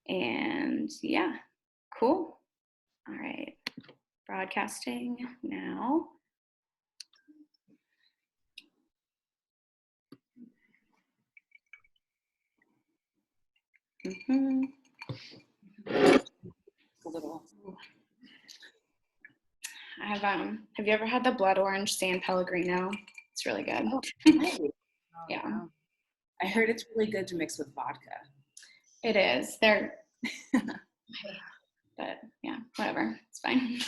And yeah, cool. All right, broadcasting now. A little. Have you ever had the blood orange San Pellegrino? It's really good. Oh, Yeah. Wow. I heard it's really good to mix with vodka. It is. But yeah, whatever. It's fine.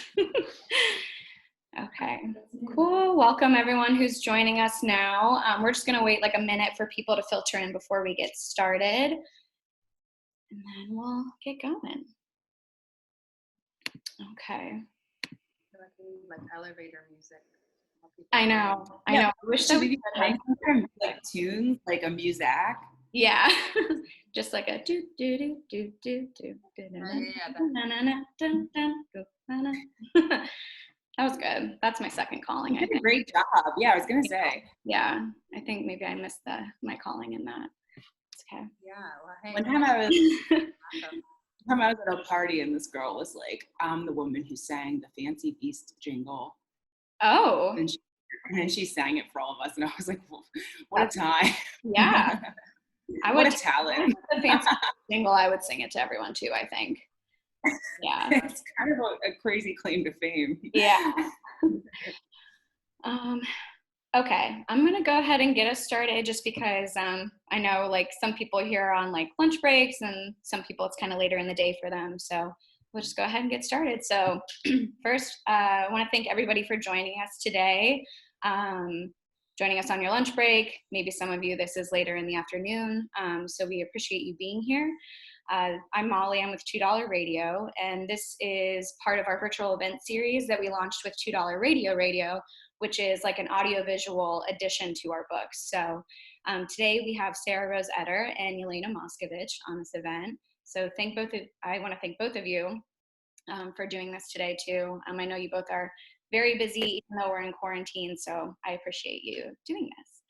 Okay, cool. Welcome everyone who's joining us now. We're just gonna wait like a minute for people to filter in before we get started. And then we'll get going. Okay. Like elevator music. I know. I wish Should that we be playing had like tunes, like a music? Yeah. Just like a do do do do do do do. That was good. That's my second calling. You did a great job. Yeah, I was gonna say. Yeah, I think maybe I missed my calling in that. It's okay. Yeah. Well, hey, One time I was at a party and this girl was like, "I'm the woman who sang the Fancy Feast jingle." Oh. And then she sang it for all of us, and I was like, well, "What a time!" Yeah. What a talent. The Fancy jingle, I would sing it to everyone too, I think. Yeah. It's kind of a crazy claim to fame. Yeah. Okay, I'm gonna go ahead and get us started just because I know like some people here are on like lunch breaks and some people it's kind of later in the day for them. So we'll just go ahead and get started. So first, I want to thank everybody for joining us today. Joining us on your lunch break. Maybe some of you, this is later in the afternoon. So we appreciate you being here. I'm Molly, I'm with $2 Radio, and this is part of our virtual event series that we launched with $2 Radio, which is like an audiovisual addition to our books. So today we have Sarah Rose Etter and Yelena Moskovich on this event. So I want to thank both of you for doing this today too. I know you both are very busy, even though we're in quarantine, so I appreciate you doing this.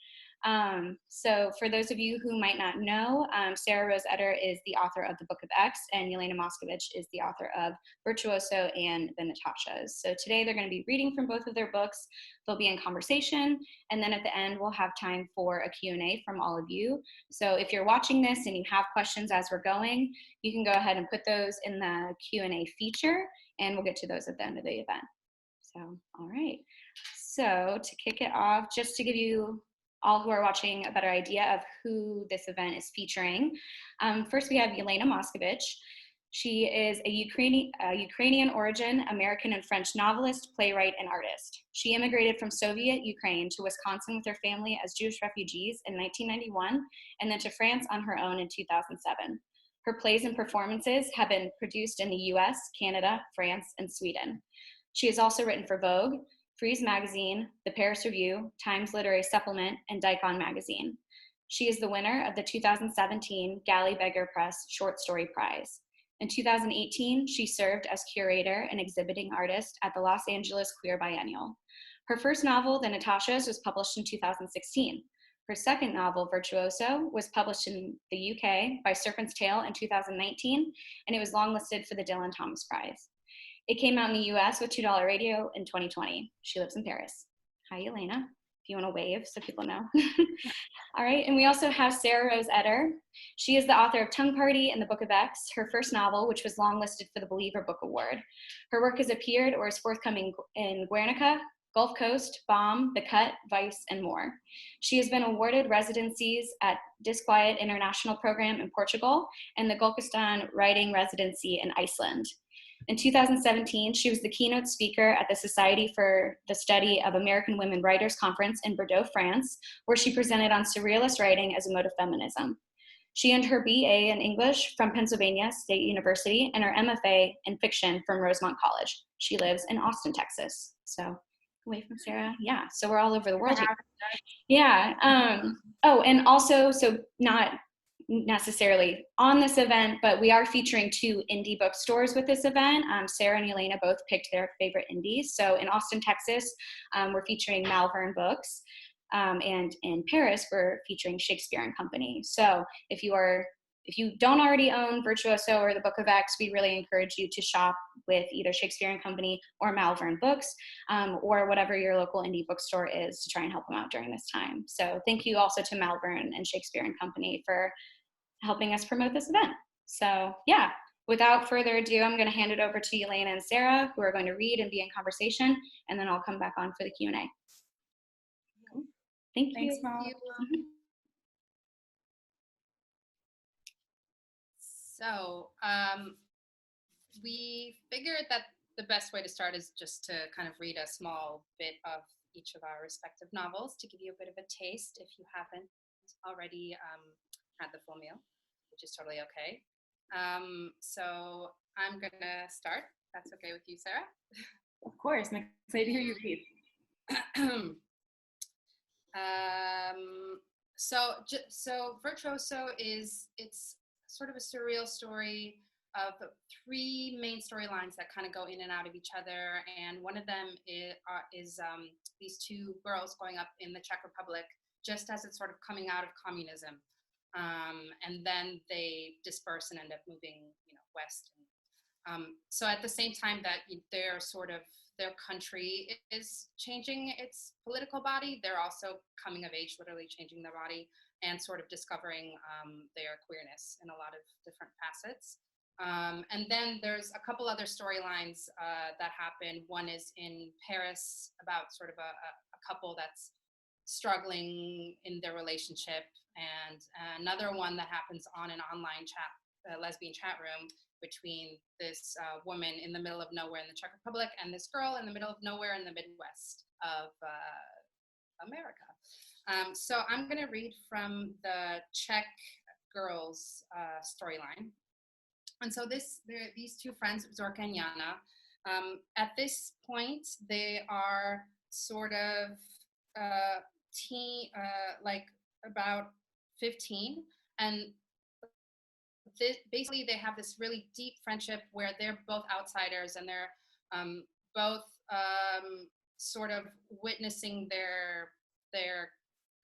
So for those of you who might not know, Sarah Rose Etter is the author of The Book of X, and Yelena Moskovich is the author of Virtuoso and the Natashas. So today they're going to be reading from both of their books. They'll be in conversation, and then at the end we'll have time for a Q&A from all of you. So if you're watching this and you have questions as we're going, you can go ahead and put those in the Q&A feature, and we'll get to those at the end of the event. So, all right. So to kick it off, just to give you all who are watching a better idea of who this event is featuring. First, we have Yelena Moskovich. She is a Ukrainian origin American and French novelist, playwright, and artist. She immigrated from Soviet Ukraine to Wisconsin with her family as Jewish refugees in 1991, and then to France on her own in 2007. Her plays and performances have been produced in the US, Canada, France, and Sweden. She has also written for Vogue, Frieze Magazine, the Paris Review, Times Literary Supplement, and Daikon Magazine. She is the winner of the 2017 Galley Beggar Press Short Story Prize. In 2018, she served as curator and exhibiting artist at the Los Angeles Queer Biennial. Her first novel, The Natashas, was published in 2016. Her second novel, Virtuoso, was published in the UK by Serpent's Tale in 2019, and it was longlisted for the Dylan Thomas Prize. It came out in the US with $2 Radio in 2020. She lives in Paris. Hi, Yelena, if you want to wave so people know. All right, and we also have Sarah Rose Etter. She is the author of Tongue Party and The Book of X, her first novel, which was longlisted for the Believer Book Award. Her work has appeared or is forthcoming in Guernica, Gulf Coast, Bomb, The Cut, Vice, and more. She has been awarded residencies at Disquiet International Program in Portugal and the Gullkistan Writing Residency in Iceland. In 2017, she was the keynote speaker at the Society for the Study of American Women Writers Conference in Bordeaux, France, where she presented on surrealist writing as a mode of feminism. She earned her BA in English from Pennsylvania State University and her MFA in fiction from Rosemont College. She lives in Austin, Texas. So, away from Sarah. Yeah, so we're all over the world here. Yeah. Oh, and also, so not necessarily on this event, but we are featuring 2 indie bookstores with this event. Sarah and Yelena both picked their favorite indies. So in Austin, Texas, we're featuring Malvern Books, and in Paris, we're featuring Shakespeare and Company. So if if you don't already own Virtuoso or the Book of X, we really encourage you to shop with either Shakespeare and Company or Malvern Books, or whatever your local indie bookstore is, to try and help them out during this time. So thank you also to Malvern and Shakespeare and Company for helping us promote this event. So yeah, without further ado, I'm going to hand it over to Yelena and Sarah, who are going to read and be in conversation, and then I'll come back on for the Q&A. Thank you. Thanks, Mom. So we figured that the best way to start is just to kind of read a small bit of each of our respective novels to give you a bit of a taste if you haven't already had the full meal, which is totally okay. So I'm gonna start. That's okay with you, Sarah? Of course, I'm excited to hear you read. So Virtuoso it's sort of a surreal story of three main storylines that kind of go in and out of each other, and one of them is these two girls growing up in the Czech Republic just as it's sort of coming out of communism, and then they disperse and end up moving, west. So at the same time that their country is changing its political body, they're also coming of age, literally changing their body and sort of discovering their queerness in a lot of different facets. And then there's a couple other storylines that happen. One is in Paris about sort of a couple that's struggling in their relationship, and another one that happens on an online lesbian chat room between this woman in the middle of nowhere in the Czech Republic and this girl in the middle of nowhere in the Midwest of America. So I'm going to read from the Czech girls storyline. And so these two friends, Zorka and Jana, at this point, they are sort of like about 15, and basically they have this really deep friendship where they're both outsiders, and they're both sort of witnessing their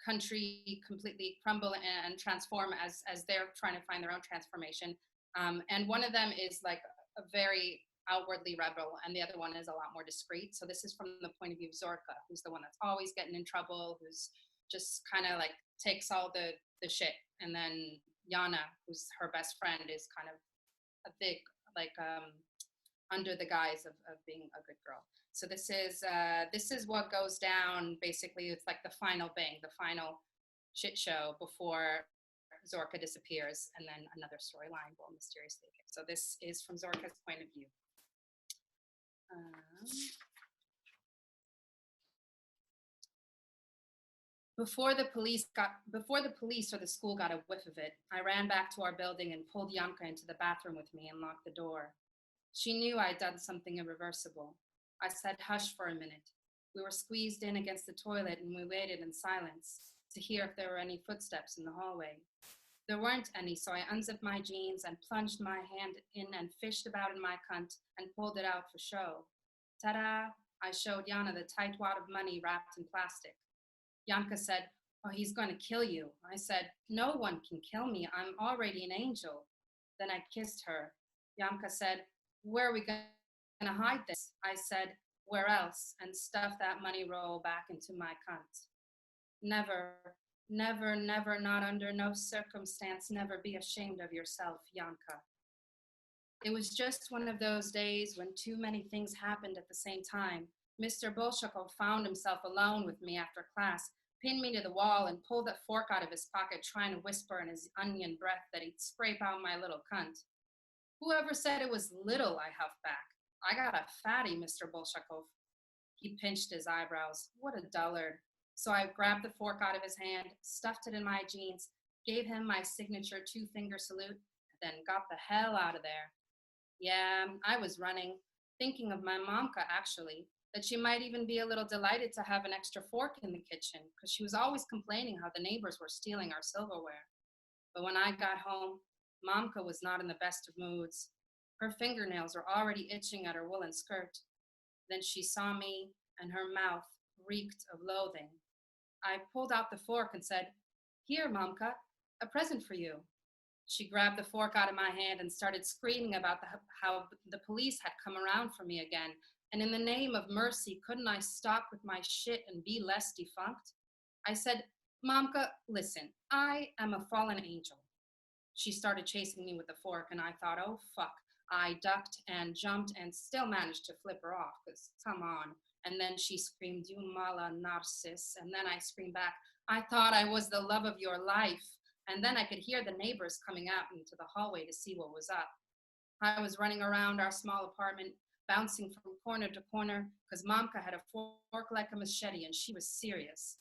country completely crumble and transform as they're trying to find their own transformation. And one of them is like a very outwardly rebel, and the other one is a lot more discreet. So this is from the point of view of Zorka, who's the one that's always getting in trouble, who's just kind of like takes all the shit. And then Jana, who's her best friend, is kind of a big, like, under the guise of being a good girl. So this is what goes down. Basically, it's like the final bang, the final shit show before Zorka disappears, and then another storyline will mysteriously appear. So this is from Zorka's point of view. Before the police or the school got a whiff of it, I ran back to our building and pulled Janka into the bathroom with me and locked the door. She knew I had done something irreversible. I said, "Hush for a minute." We were squeezed in against the toilet, and we waited in silence to hear if there were any footsteps in the hallway. There weren't any, so I unzipped my jeans and plunged my hand in and fished about in my cunt and pulled it out for show. Ta-da! I showed Jana the tight wad of money wrapped in plastic. Janka said, "Oh, he's going to kill you." I said, "No one can kill me. I'm already an angel." Then I kissed her. Janka said, "Where are we going to hide this?" I said, "Where else?" and stuffed that money roll back into my cunt. Never, never, never, not under no circumstance, never be ashamed of yourself, Janka. It was just one of those days when too many things happened at the same time. Mr. Bolshakov found himself alone with me after class, pinned me to the wall, and pulled that fork out of his pocket, trying to whisper in his onion breath that he'd scrape out my little cunt. "Whoever said it was little?" I huffed back. "I got a fatty, Mr. Bolshakov." He pinched his eyebrows. What a dullard. So I grabbed the fork out of his hand, stuffed it in my jeans, gave him my signature 2-finger salute, and then got the hell out of there. Yeah, I was running, thinking of my momka, actually, that she might even be a little delighted to have an extra fork in the kitchen, because she was always complaining how the neighbors were stealing our silverware. But when I got home, Momka was not in the best of moods. Her fingernails were already itching at her woolen skirt. Then she saw me, and her mouth reeked of loathing. I pulled out the fork and said, "Here, Momka, a present for you." She grabbed the fork out of my hand and started screaming about how the police had come around for me again. And in the name of mercy, couldn't I stop with my shit and be less defunct? I said, Momka, listen, I am a fallen angel. She started chasing me with the fork, and I thought, oh, fuck. I ducked and jumped and still managed to flip her off, because come on. And then she screamed, you mala narcis. And then I screamed back, I thought I was the love of your life. And then I could hear the neighbors coming out into the hallway to see what was up. I was running around our small apartment, bouncing from corner to corner, because Momka had a fork like a machete, and she was serious.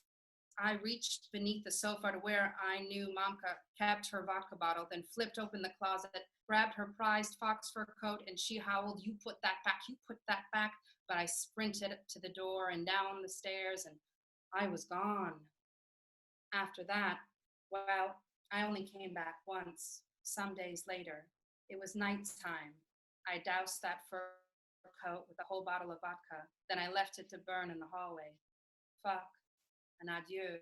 I reached beneath the sofa to where I knew Momka kept her vodka bottle, then flipped open the closet, grabbed her prized fox fur coat, and she howled, you put that back, you put that back. But I sprinted to the door and down the stairs, and I was gone. After that, well, I only came back once, some days later. It was nighttime. I doused that fur coat with a whole bottle of vodka. Then I left it to burn in the hallway. Fuck and adieu.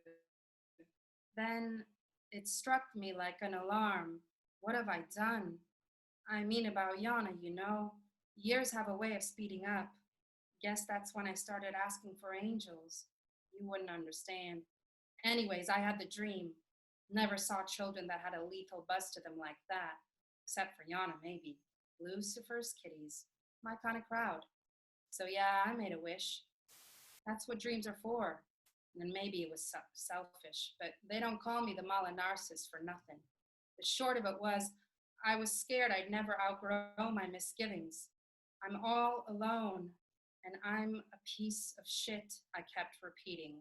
Then it struck me like an alarm. What have I done? I mean about Yana, you know. Years have a way of speeding up. Guess that's when I started asking for angels. You wouldn't understand. Anyways, I had the dream. Never saw children that had a lethal buzz to them like that. Except for Yana, maybe. Lucifer's kitties. My kind of crowd. So yeah, I made a wish. That's what dreams are for. And maybe it was selfish, but they don't call me the Mala Narcissus for nothing. The short of it was, I was scared I'd never outgrow my misgivings. I'm all alone, and I'm a piece of shit, I kept repeating.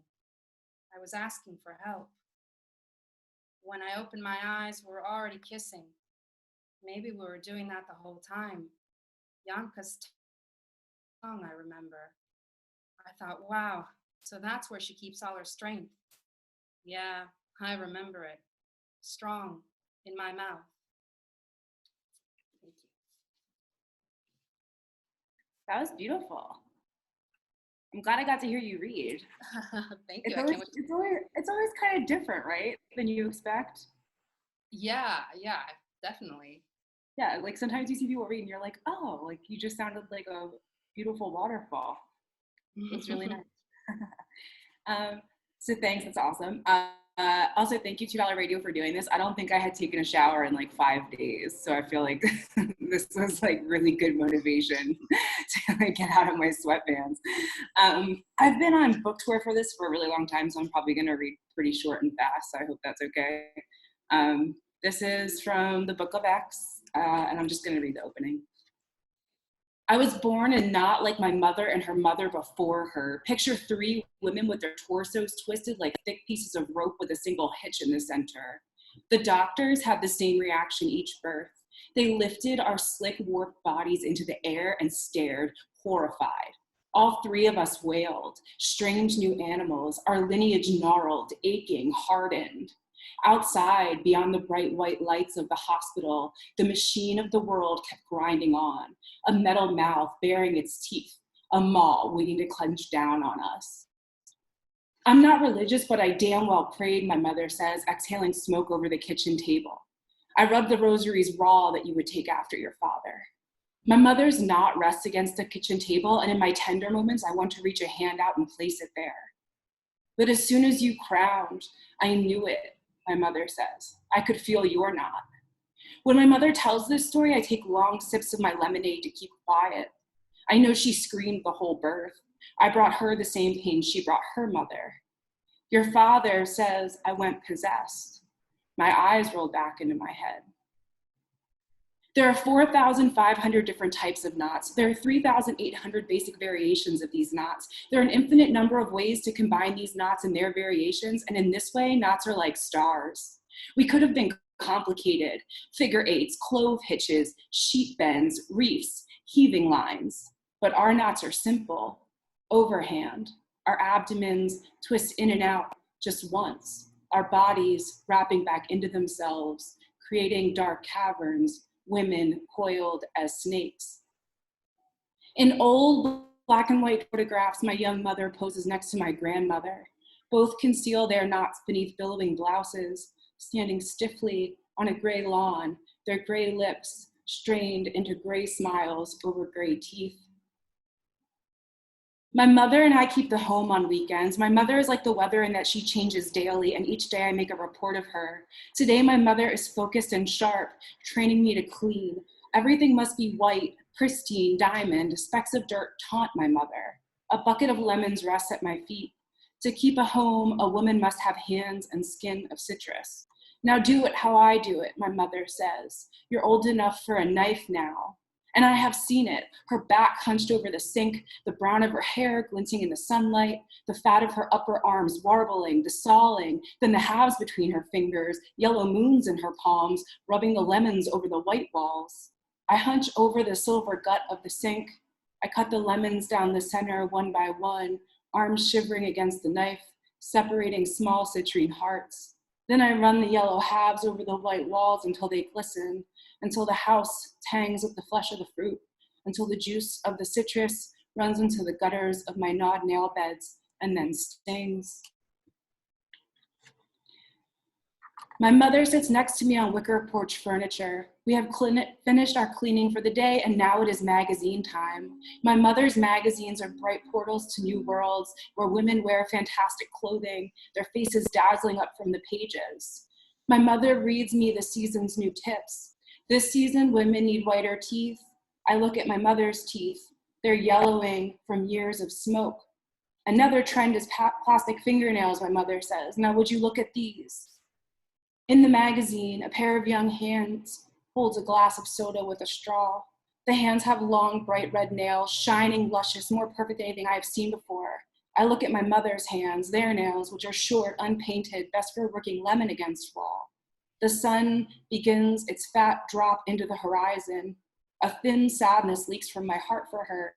I was asking for help. When I opened my eyes, we were already kissing. Maybe we were doing that the whole time. Yanka's tongue, I remember. I thought, wow, so that's where she keeps all her strength. Yeah, I remember it. Strong in my mouth. Thank you. That was beautiful. I'm glad I got to hear you read. Thank you. It's always kind of different, right, than you expect? Yeah, definitely. Yeah, like sometimes you see people read and you're like, oh, like you just sounded like a beautiful waterfall. It's really nice. So thanks, that's awesome. Also, thank you $2 Radio for doing this. I don't think I had taken a shower in like 5 days, so I feel like this was like really good motivation to like get out of my sweatpants. I've been on book tour for this for a really long time, so I'm probably going to read pretty short and fast, so I hope that's okay. This is from the Book of X, and I'm just going to read the opening. I was born and not like my mother and her mother before her. Picture 3 women with their torsos twisted like thick pieces of rope with a single hitch in the center. The doctors had the same reaction each birth. They lifted our slick, warped bodies into the air and stared, horrified. All 3 of us wailed, strange new animals, our lineage gnarled, aching, hardened. Outside, beyond the bright white lights of the hospital, the machine of the world kept grinding on, a metal mouth baring its teeth, a maw waiting to clench down on us. I'm not religious, but I damn well prayed, my mother says, exhaling smoke over the kitchen table. I rubbed the rosaries raw that you would take after your father. My mother's knot rests against the kitchen table, and in my tender moments, I want to reach a hand out and place it there. But as soon as you crowned, I knew it, my mother says. I could feel your knot. When my mother tells this story, I take long sips of my lemonade to keep quiet. I know she screamed the whole birth. I brought her the same pain she brought her mother. Your father says I went possessed. My eyes rolled back into my head. There are 4,500 different types of knots. There are 3,800 basic variations of these knots. There are an infinite number of ways to combine these knots and their variations, and in this way, knots are like stars. We could have been complicated: figure 8s, clove hitches, sheep bends, reefs, heaving lines. But our knots are simple, overhand. Our abdomens twist in and out just once. Our bodies wrapping back into themselves, creating dark caverns, women coiled as snakes. In old black and white photographs, my young mother poses next to my grandmother. Both conceal their knots beneath billowing blouses, standing stiffly on a gray lawn, their gray lips strained into gray smiles over gray teeth. My mother and I keep the home on weekends. My mother is like the weather in that she changes daily, and each day I make a report of her. Today, my mother is focused and sharp, training me to clean. Everything must be white, pristine, diamond. Specks of dirt taunt my mother. A bucket of lemons rests at my feet. To keep a home, a woman must have hands and skin of citrus. Now do it how I do it, my mother says. You're old enough for a knife now. And I have seen it, her back hunched over the sink, the brown of her hair glinting in the sunlight, the fat of her upper arms warbling, the sawing, then the halves between her fingers, yellow moons in her palms, rubbing the lemons over the white walls. I hunch over the silver gut of the sink. I cut the lemons down the center one by one, arms shivering against the knife, separating small citrine hearts. Then I run the yellow halves over the white walls until they glisten, until the house tangs with the flesh of the fruit, until the juice of the citrus runs into the gutters of my gnawed nail beds and then stings. My mother sits next to me on wicker porch furniture. We have finished our cleaning for the day, and now it is magazine time. My mother's magazines are bright portals to new worlds where women wear fantastic clothing, their faces dazzling up from the pages. My mother reads me the season's new tips. This season, women need whiter teeth. I look at my mother's teeth. They're yellowing from years of smoke. Another trend is plastic fingernails, my mother says. Now, would you look at these? In the magazine, a pair of young hands holds a glass of soda with a straw. The hands have long, bright red nails, shining, luscious, more perfect than anything I have seen before. I look at my mother's hands, their nails, which are short, unpainted, best for working lemon against fall. The sun begins its fat drop into the horizon. A thin sadness leaks from my heart for her.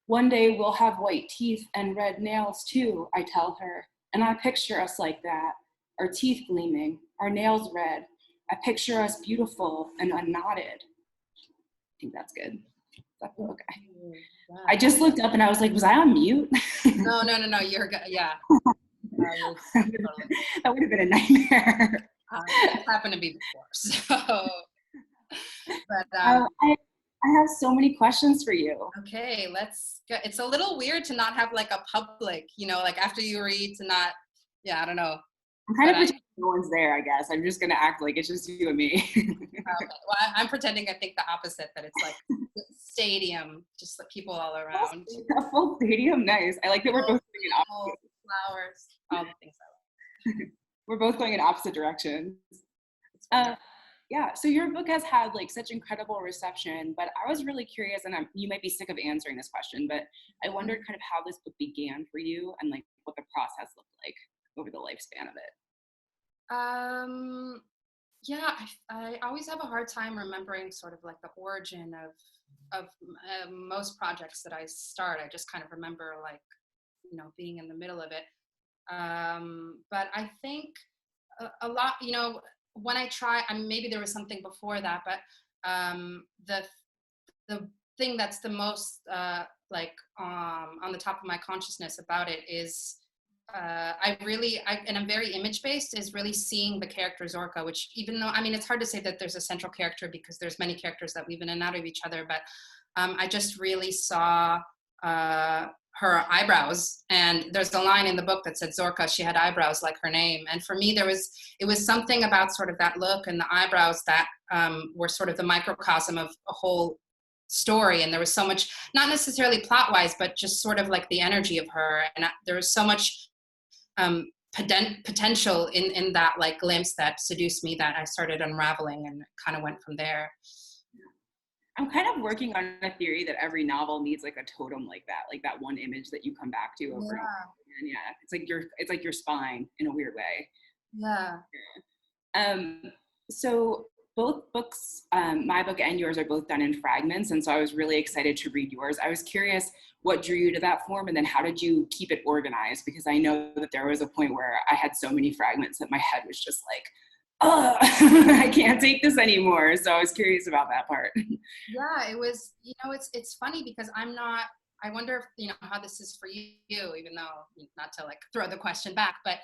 One day we'll have white teeth and red nails too, I tell her. And I picture us like that, our teeth gleaming, our nails red. I picture us beautiful and unknotted. I think that's good. That's okay. Wow. I just looked up and I was like, was I on mute? No, you're good. Yeah. That would have been a nightmare. It happened to me before, so. But I have so many questions for you. okay, let's go. It's a little weird to not have like a public, like after you read to not. Yeah, I don't know. I'm kind of pretending no one's there, I guess. I'm just going to act like it's just you and me. Okay. Well, I'm pretending I think the opposite, that it's like stadium, just like people all around. A full stadium? Nice. I like that we're both going in opposite. Flowers, all the things I like. We're both going in opposite directions. Yeah, so your book has had like such incredible reception, but I was really curious, and you might be sick of answering this question, but I wondered kind of how this book began for you and like what the process looked like over the lifespan of it. Yeah, I always have a hard time remembering sort of like the origin of most projects that I start. I just kind of remember like, being in the middle of it. But I think a lot, when I try, maybe there was something before that, but the thing that's the most on the top of my consciousness about it is and I'm very image-based, is really seeing the character Zorka, which even though, it's hard to say that there's a central character because there's many characters that weave in and out of each other, but I just really saw her eyebrows, and there's a line in the book that said Zorka, she had eyebrows like her name. And for me, it was something about sort of that look and the eyebrows that were sort of the microcosm of a whole story. And there was so much, not necessarily plot-wise, but just sort of like the energy of her. And there was so much potential in that like glimpse that seduced me that I started unraveling and kind of went from there. I'm kind of working on a theory that every novel needs like a totem like that one image that you come back to over and over again. Yeah, it's like your spine in a weird way. Yeah. So both books, my book and yours, are both done in fragments, and so I was really excited to read yours. I was curious what drew you to that form, and then how did you keep it organized? Because I know that there was a point where I had so many fragments that my head was just like, oh, I can't take this anymore. So I was curious about that part. Yeah, it was, it's funny because I'm not I wonder if, how this is for you, even though, not to like throw the question back, but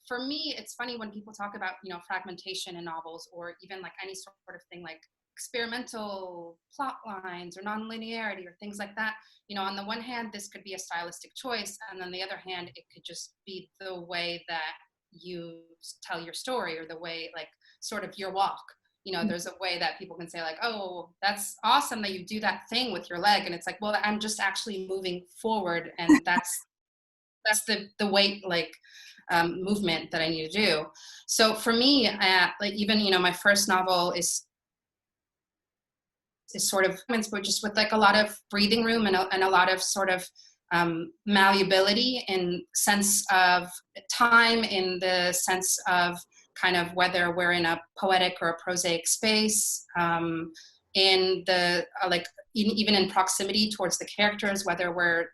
for me, it's funny when people talk about, fragmentation in novels, or even like any sort of thing like experimental plot lines or nonlinearity or things like that. On the one hand, this could be a stylistic choice, and on the other hand, it could just be the way that you tell your story, or the way, like, sort of your walk. There's a way that people can say like, oh, that's awesome that you do that thing with your leg. And it's like, well, I'm just actually moving forward. And that's the weight, like, movement that I need to do. So for me, like, even, my first novel is sort of, but just with like a lot of breathing room and a lot of sort of malleability in sense of time, in the sense of kind of whether we're in a poetic or a prosaic space, in the even in proximity towards the characters, whether we're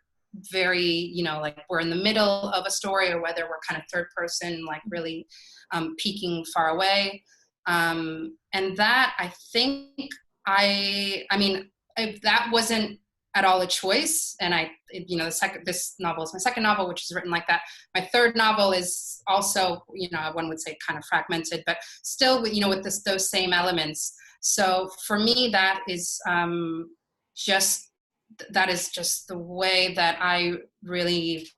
very, like we're in the middle of a story, or whether we're kind of third person, like really peeking far away. And that, I think, I mean, that wasn't at all a choice. And this novel is my second novel, which is written like that. My third novel is also, one would say kind of fragmented, but still, with those same elements. So for me, that is just the way that I really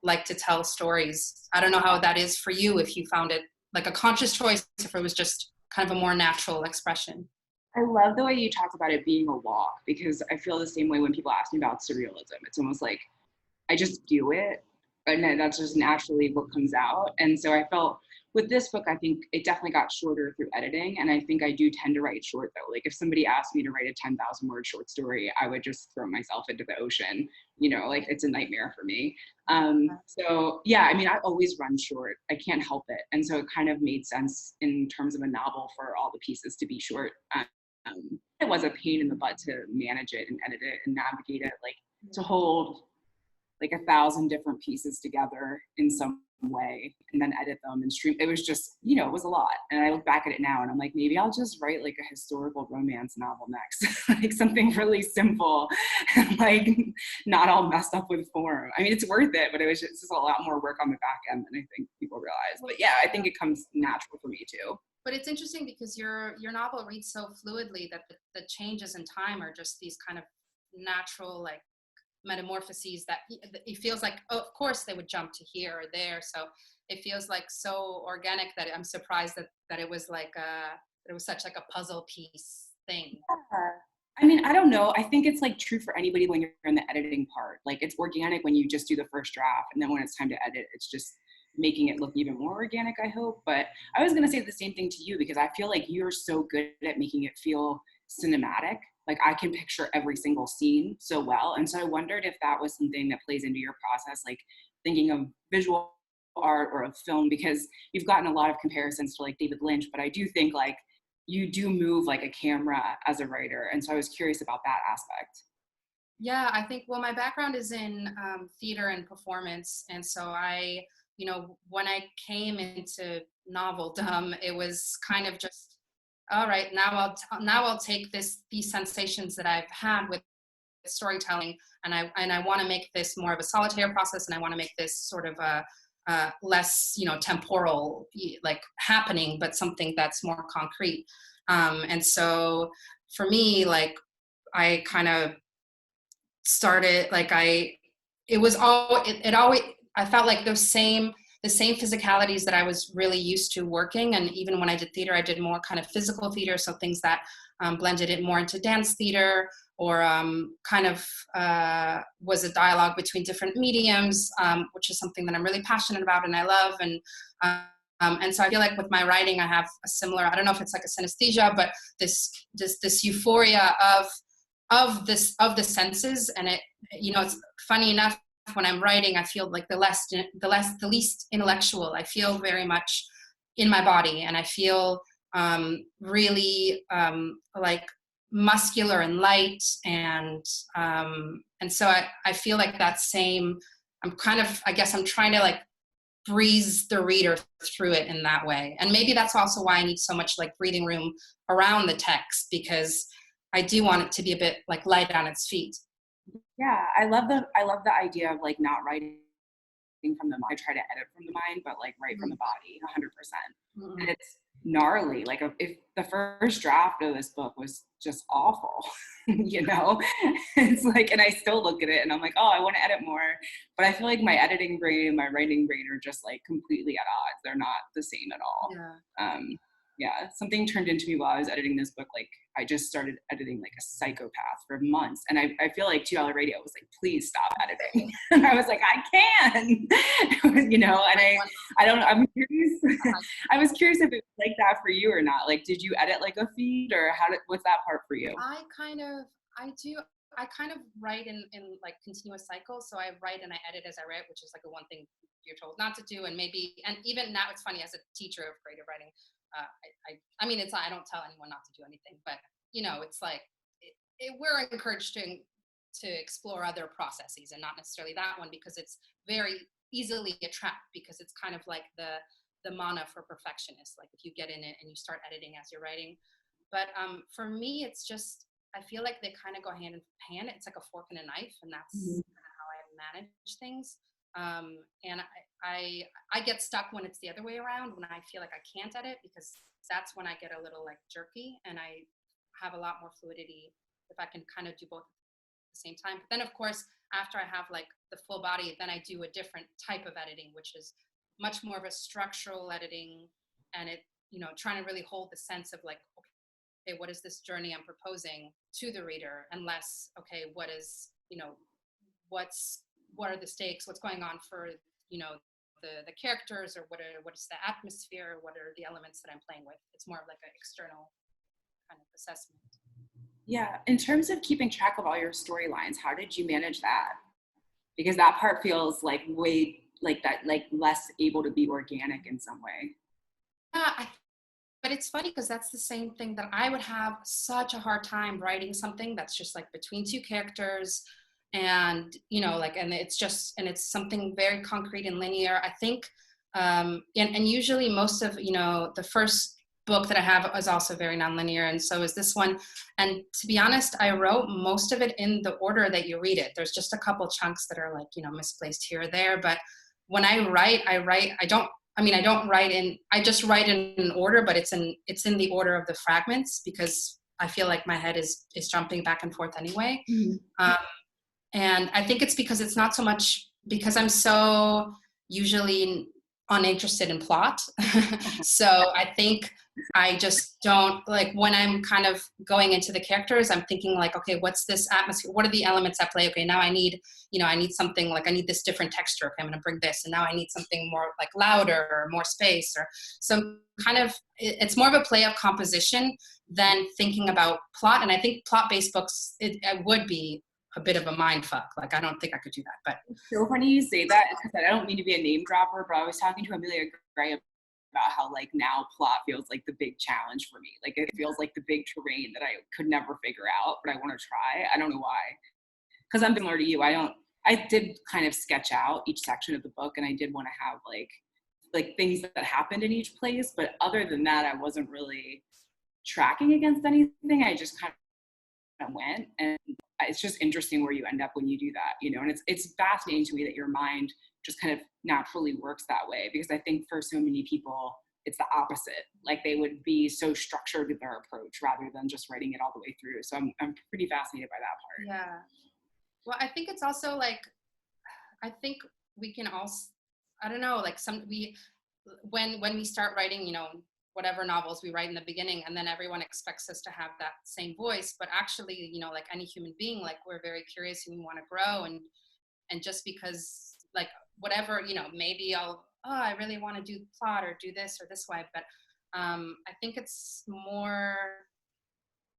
like to tell stories. I don't know how that is for you, if you found it like a conscious choice, if it was just kind of a more natural expression. I love the way you talk about it being a walk, because I feel the same way when people ask me about surrealism. It's almost like I just do it, and that's just naturally what comes out. And so I felt with this book, I think it definitely got shorter through editing. And I think I do tend to write short, though. Like if somebody asked me to write a 10,000 word short story, I would just throw myself into the ocean. Like it's a nightmare for me. So yeah, I mean, I always run short. I can't help it. And so it kind of made sense in terms of a novel for all the pieces to be short. It was a pain in the butt to manage it and edit it and navigate it, like to hold like 1,000 different pieces together in some way and then edit them and stream. It was just, it was a lot. And I look back at it now and I'm like, maybe I'll just write like a historical romance novel next, like something really simple and like not all messed up with form. I mean, it's worth it, but it's just a lot more work on the back end than I think people realize. But yeah, I think it comes natural for me too. But it's interesting because your novel reads so fluidly that the changes in time are just these kind of natural, like, metamorphoses that it feels like, oh, of course they would jump to here or there. So it feels like so organic that I'm surprised that it was like it was such like a puzzle piece thing. Yeah. I mean, I don't know. I think it's like true for anybody when you're in the editing part. Like it's organic when you just do the first draft, and then when it's time to edit, it's just making it look even more organic, I hope. But I was going to say the same thing to you, because I feel like you're so good at making it feel cinematic. Like I can picture every single scene so well. And so I wondered if that was something that plays into your process, like thinking of visual art or of film, because you've gotten a lot of comparisons to like David Lynch, but I do think like you do move like a camera as a writer. And so I was curious about that aspect. Yeah, I think, well, my background is in theater and performance. And so I, when I came into noveldom, it was kind of just, all right, now I'll take these sensations that I've had with storytelling, and I want to make this more of a solitaire process, and I want to make this sort of a less, temporal, like happening, but something that's more concrete. And so for me, like I kind of started, like I felt like the same physicalities that I was really used to working. And even when I did theater, I did more kind of physical theater. So things that blended it more into dance theater, or kind of was a dialogue between different mediums, which is something that I'm really passionate about and I love. And so I feel like with my writing, I have a similar, I don't know if it's like a synesthesia, but this euphoria of the senses. And it, it's funny enough, when I'm writing, I feel like the least intellectual. I feel very much in my body, and I feel really like muscular and light, and so I feel like that same. I'm trying to like breeze the reader through it in that way, and maybe that's also why I need so much like breathing room around the text, because I do want it to be a bit like light on its feet. Yeah, I love the idea of like not writing from the mind. I try to edit from the mind, but like write from the body 100%. And it's gnarly. Like if the first draft of this book was just awful, you know, it's like, and I still look at it and I'm like, oh, I want to edit more. But I feel like my editing brain and my writing brain are just like completely at odds. They're not the same at all. Yeah. Yeah, something turned into me while I was editing this book. Like I just started editing like a psychopath for months. And I feel like $2 Radio was like, please stop editing. And I was like, I can, you know, and I don't know. I'm curious. I was curious if it was like that for you or not. Like, did you edit like a feed or what's that part for you? I kind of write in like continuous cycles. So I write and I edit as I write, which is like the one thing you're told not to do. And even now it's funny as a teacher of creative writing, I mean, I don't tell anyone not to do anything, but you know, it's like we're encouraged to explore other processes and not necessarily that one, because it's very easily a trap, because it's kind of like the mana for perfectionists. Like if you get in it and you start editing as you're writing. But for me, it's just, I feel like they kind of go hand in hand. It's like a fork and a knife, and that's kind of how I manage things. And I get stuck when it's the other way around, when I feel like I can't edit, because that's when I get a little like jerky, and I have a lot more fluidity if I can kind of do both at the same time. But then of course, after I have like the full body, then I do a different type of editing, which is much more of a structural editing, and it, you know, trying to really hold the sense of like, okay, what is this journey I'm proposing to the reader, and less, okay, what is, you know, what are the stakes, what's going on for, you know, the characters, or what is the atmosphere, what are the elements that I'm playing with. It's more of like an external kind of assessment. Yeah, in terms of keeping track of all your storylines, how did you manage that? Because that part feels like way like that, like less able to be organic in some way. Yeah, but it's funny because that's the same thing that I would have such a hard time writing something that's just like between two characters, and you know, like, and it's something very concrete and linear. I think, and usually most of, you know, the first book that I have is also very nonlinear, and so is this one. And to be honest, I wrote most of it in the order that you read it. There's just a couple chunks that are like, you know, misplaced here or there, but when I write, I just write in an order, but it's in the order of the fragments, because I feel like my head is jumping back and forth anyway. And I think it's because it's not so much because I'm so usually uninterested in plot. So I think I just don't, like, when I'm kind of going into the characters, I'm thinking like, okay, what's this atmosphere? What are the elements at play? Okay, now I need something, like I need this different texture. Okay, I'm going to bring this. And now I need something more like louder or more space, or some kind of, it's more of a play of composition than thinking about plot. And I think plot-based books, it would be a bit of a mind fuck. Like, I don't think I could do that. But it's so funny you say that, because I don't mean to be a name dropper, but I was talking to Amelia Gray about how like now plot feels like the big challenge for me. Like it feels like the big terrain that I could never figure out, but I want to try. I don't know why. Because I'm similar to you. I did kind of sketch out each section of the book, and I did want to have like things that happened in each place. But other than that, I wasn't really tracking against anything. I just kind of went, and it's just interesting where you end up when you do that, you know. And it's fascinating to me that your mind just kind of naturally works that way, because I think for so many people it's the opposite. Like they would be so structured with their approach rather than just writing it all the way through. So I'm pretty fascinated by that part. Yeah. Well, I think it's also like, I think we can also, I don't know, like when we start writing, you know, whatever novels we write in the beginning, and then everyone expects us to have that same voice, but actually, you know, like any human being, like we're very curious and we want to grow, and just because like whatever, you know, maybe I really want to do plot or do this or this way, but I think it's more,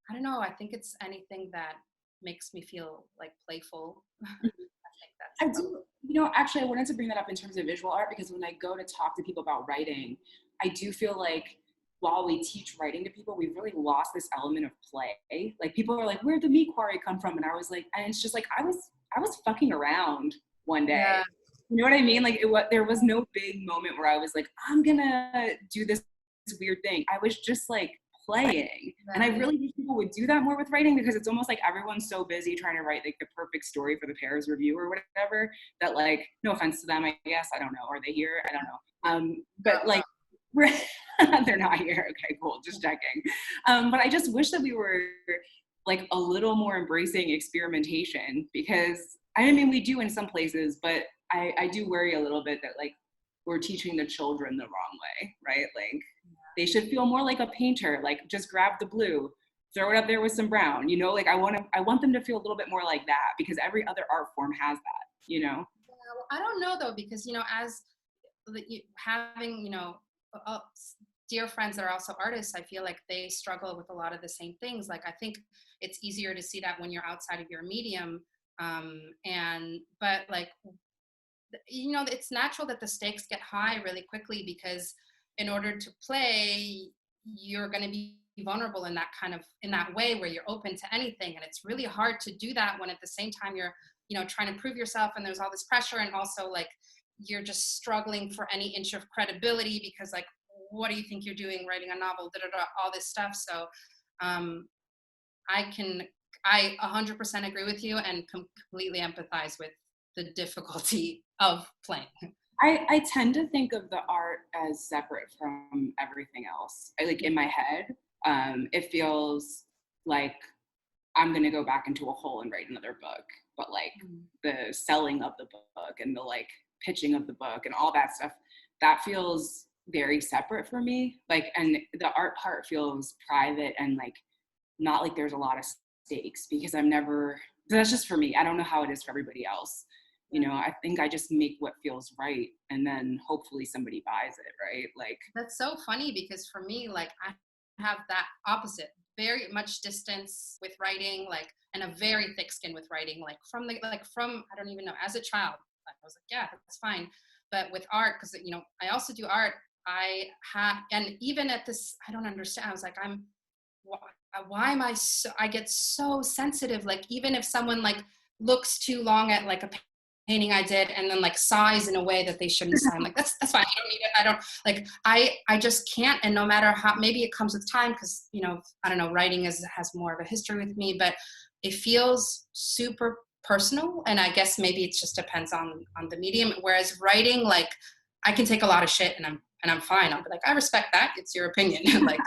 I don't know, I think it's anything that makes me feel like playful. I think that's you know, actually I wanted to bring that up in terms of visual art, because when I go to talk to people about writing, I do feel like while we teach writing to people, we've really lost this element of play. Like people are like, where'd the meat quarry come from? And I was like, and it's just like, I was fucking around one day. Yeah. You know what I mean? Like there was no big moment where I was like, I'm gonna do this weird thing. I was just like playing. And I really wish people would do that more with writing, because it's almost like everyone's so busy trying to write like the perfect story for the Paris Review or whatever, that like, no offense to them, I guess, I don't know, are they here? I don't know. But like, they're not here. Okay, cool, just checking. But I just wish that we were like a little more embracing experimentation, because I mean, we do in some places, but I do worry a little bit that like we're teaching the children the wrong way, right? Like they should feel more like a painter, like just grab the blue, throw it up there with some brown, you know, like I want them to feel a little bit more like that, because every other art form has that, you know? Yeah, well, I don't know though, because, you know, as having, you know, dear friends that are also artists, I feel like they struggle with a lot of the same things. Like, I think it's easier to see that when you're outside of your medium. But like, you know, it's natural that the stakes get high really quickly, because in order to play, you're going to be vulnerable in that way where you're open to anything. And it's really hard to do that when at the same time you're, you know, trying to prove yourself, and there's all this pressure, and also like you're just struggling for any inch of credibility, because like, what do you think you're doing writing a novel, all this stuff. So I 100% agree with you and completely empathize with the difficulty of playing. I tend to think of the art as separate from everything else. Like in my head, it feels like I'm going to go back into a hole and write another book, but like the selling of the book and the like pitching of the book and all that stuff, that feels very separate for me. Like, and the art part feels private and like not like there's a lot of stakes, because that's just for me. I don't know how it is for everybody else. You know, I think I just make what feels right, and then hopefully somebody buys it, right? Like, that's so funny, because for me, like, I have that opposite, very much distance with writing, like, and a very thick skin with writing, like from I don't even know, as a child, I was like, yeah, that's fine. But with art, because, you know, I also do art, and even at this, I don't understand. I was like, why am I so, I get so sensitive. Like, even if someone like looks too long at like a painting I did and then like sighs in a way that they shouldn't sigh, I'm like, that's fine. I don't need it. I don't like, I just can't. And no matter how, maybe it comes with time, because, you know, I don't know, writing has more of a history with me, but it feels super personal. And I guess maybe it just depends on the medium. Whereas writing, like, I can take a lot of shit and I'm fine. I'll be like, I respect that. It's your opinion. Like,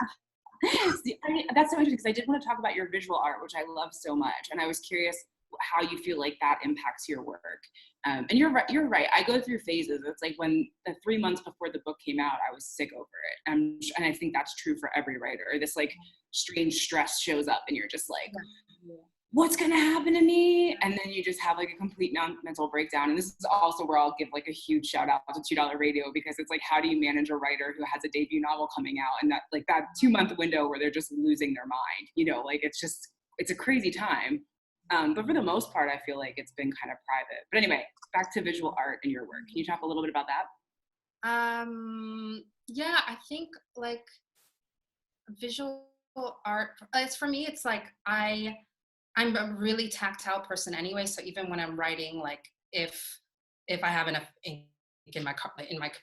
see, that's so interesting, because I did want to talk about your visual art, which I love so much. And I was curious how you feel like that impacts your work. And you're right. I go through phases. It's like when the 3 months before the book came out, I was sick over it. And I think that's true for every writer. This like strange stress shows up and you're just like, what's going to happen to me? And then you just have like a complete mental breakdown. And this is also where I'll give like a huge shout out to $2 Radio, because it's like, how do you manage a writer who has a debut novel coming out, and that like that 2-month window where they're just losing their mind, you know, like it's a crazy time. But for the most part, I feel like it's been kind of private. But anyway, back to visual art and your work. Can you talk a little bit about that? Yeah, I think like visual art, it's for me, it's like I'm a really tactile person anyway. So even when I'm writing, like if I have enough ink in my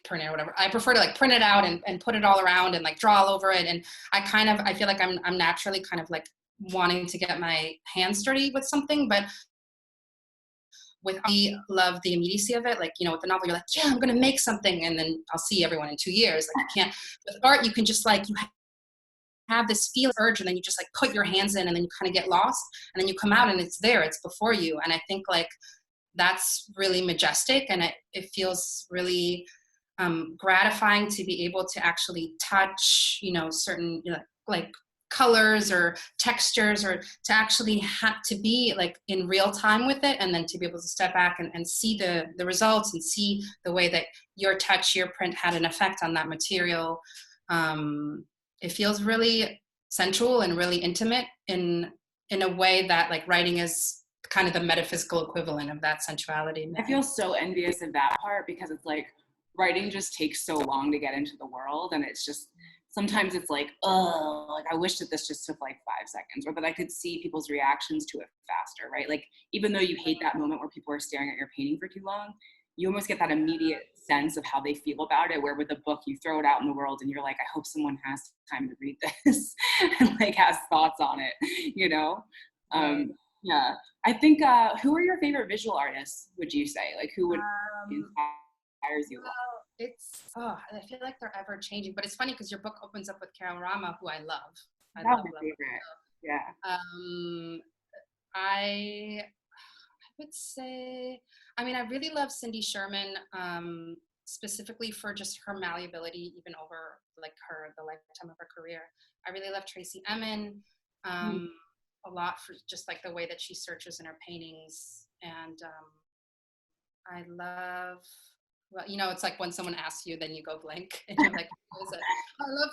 printer or whatever, I prefer to like print it out and put it all around and like draw all over it. And I feel like I'm naturally kind of like wanting to get my hands dirty with something. But I love the immediacy of it. Like, you know, with the novel, you're like, yeah, I'm going to make something. And then I'll see everyone in 2 years. Like, you can't, with art, you can just like, you have this feel urge, and then you just like put your hands in, and then you kind of get lost, and then you come out and it's there, it's before you. And I think like that's really majestic, and it feels really gratifying to be able to actually touch, you know, certain, you know, like colors or textures, or to actually have to be like in real time with it, and then to be able to step back and see the results, and see the way that your touch, your print had an effect on that material. It feels really sensual and really intimate in a way that like writing is kind of the metaphysical equivalent of that sensuality. I feel so envious of that part, because it's like writing just takes so long to get into the world, and it's just, sometimes it's like, oh, like I wish that this just took like 5 seconds, or that I could see people's reactions to it faster, right? Like, even though you hate that moment where people are staring at your painting for too long, you almost get that immediate sense of how they feel about it, where with a book, you throw it out in the world and you're like, I hope someone has time to read this and like has thoughts on it, you know? Yeah. I think, who are your favorite visual artists, would you say? Like who would inspires you? I feel like they're ever changing, but it's funny because your book opens up with Carol Rama, who I love. That's my favorite. Yeah. I would say, I mean, I really love Cindy Sherman, specifically for just her malleability, even over like the lifetime of her career. I really love Tracy Emin, a lot for just like the way that she searches in her paintings. And I love, well, you know, it's like when someone asks you, then you go blank and you're like, what is it?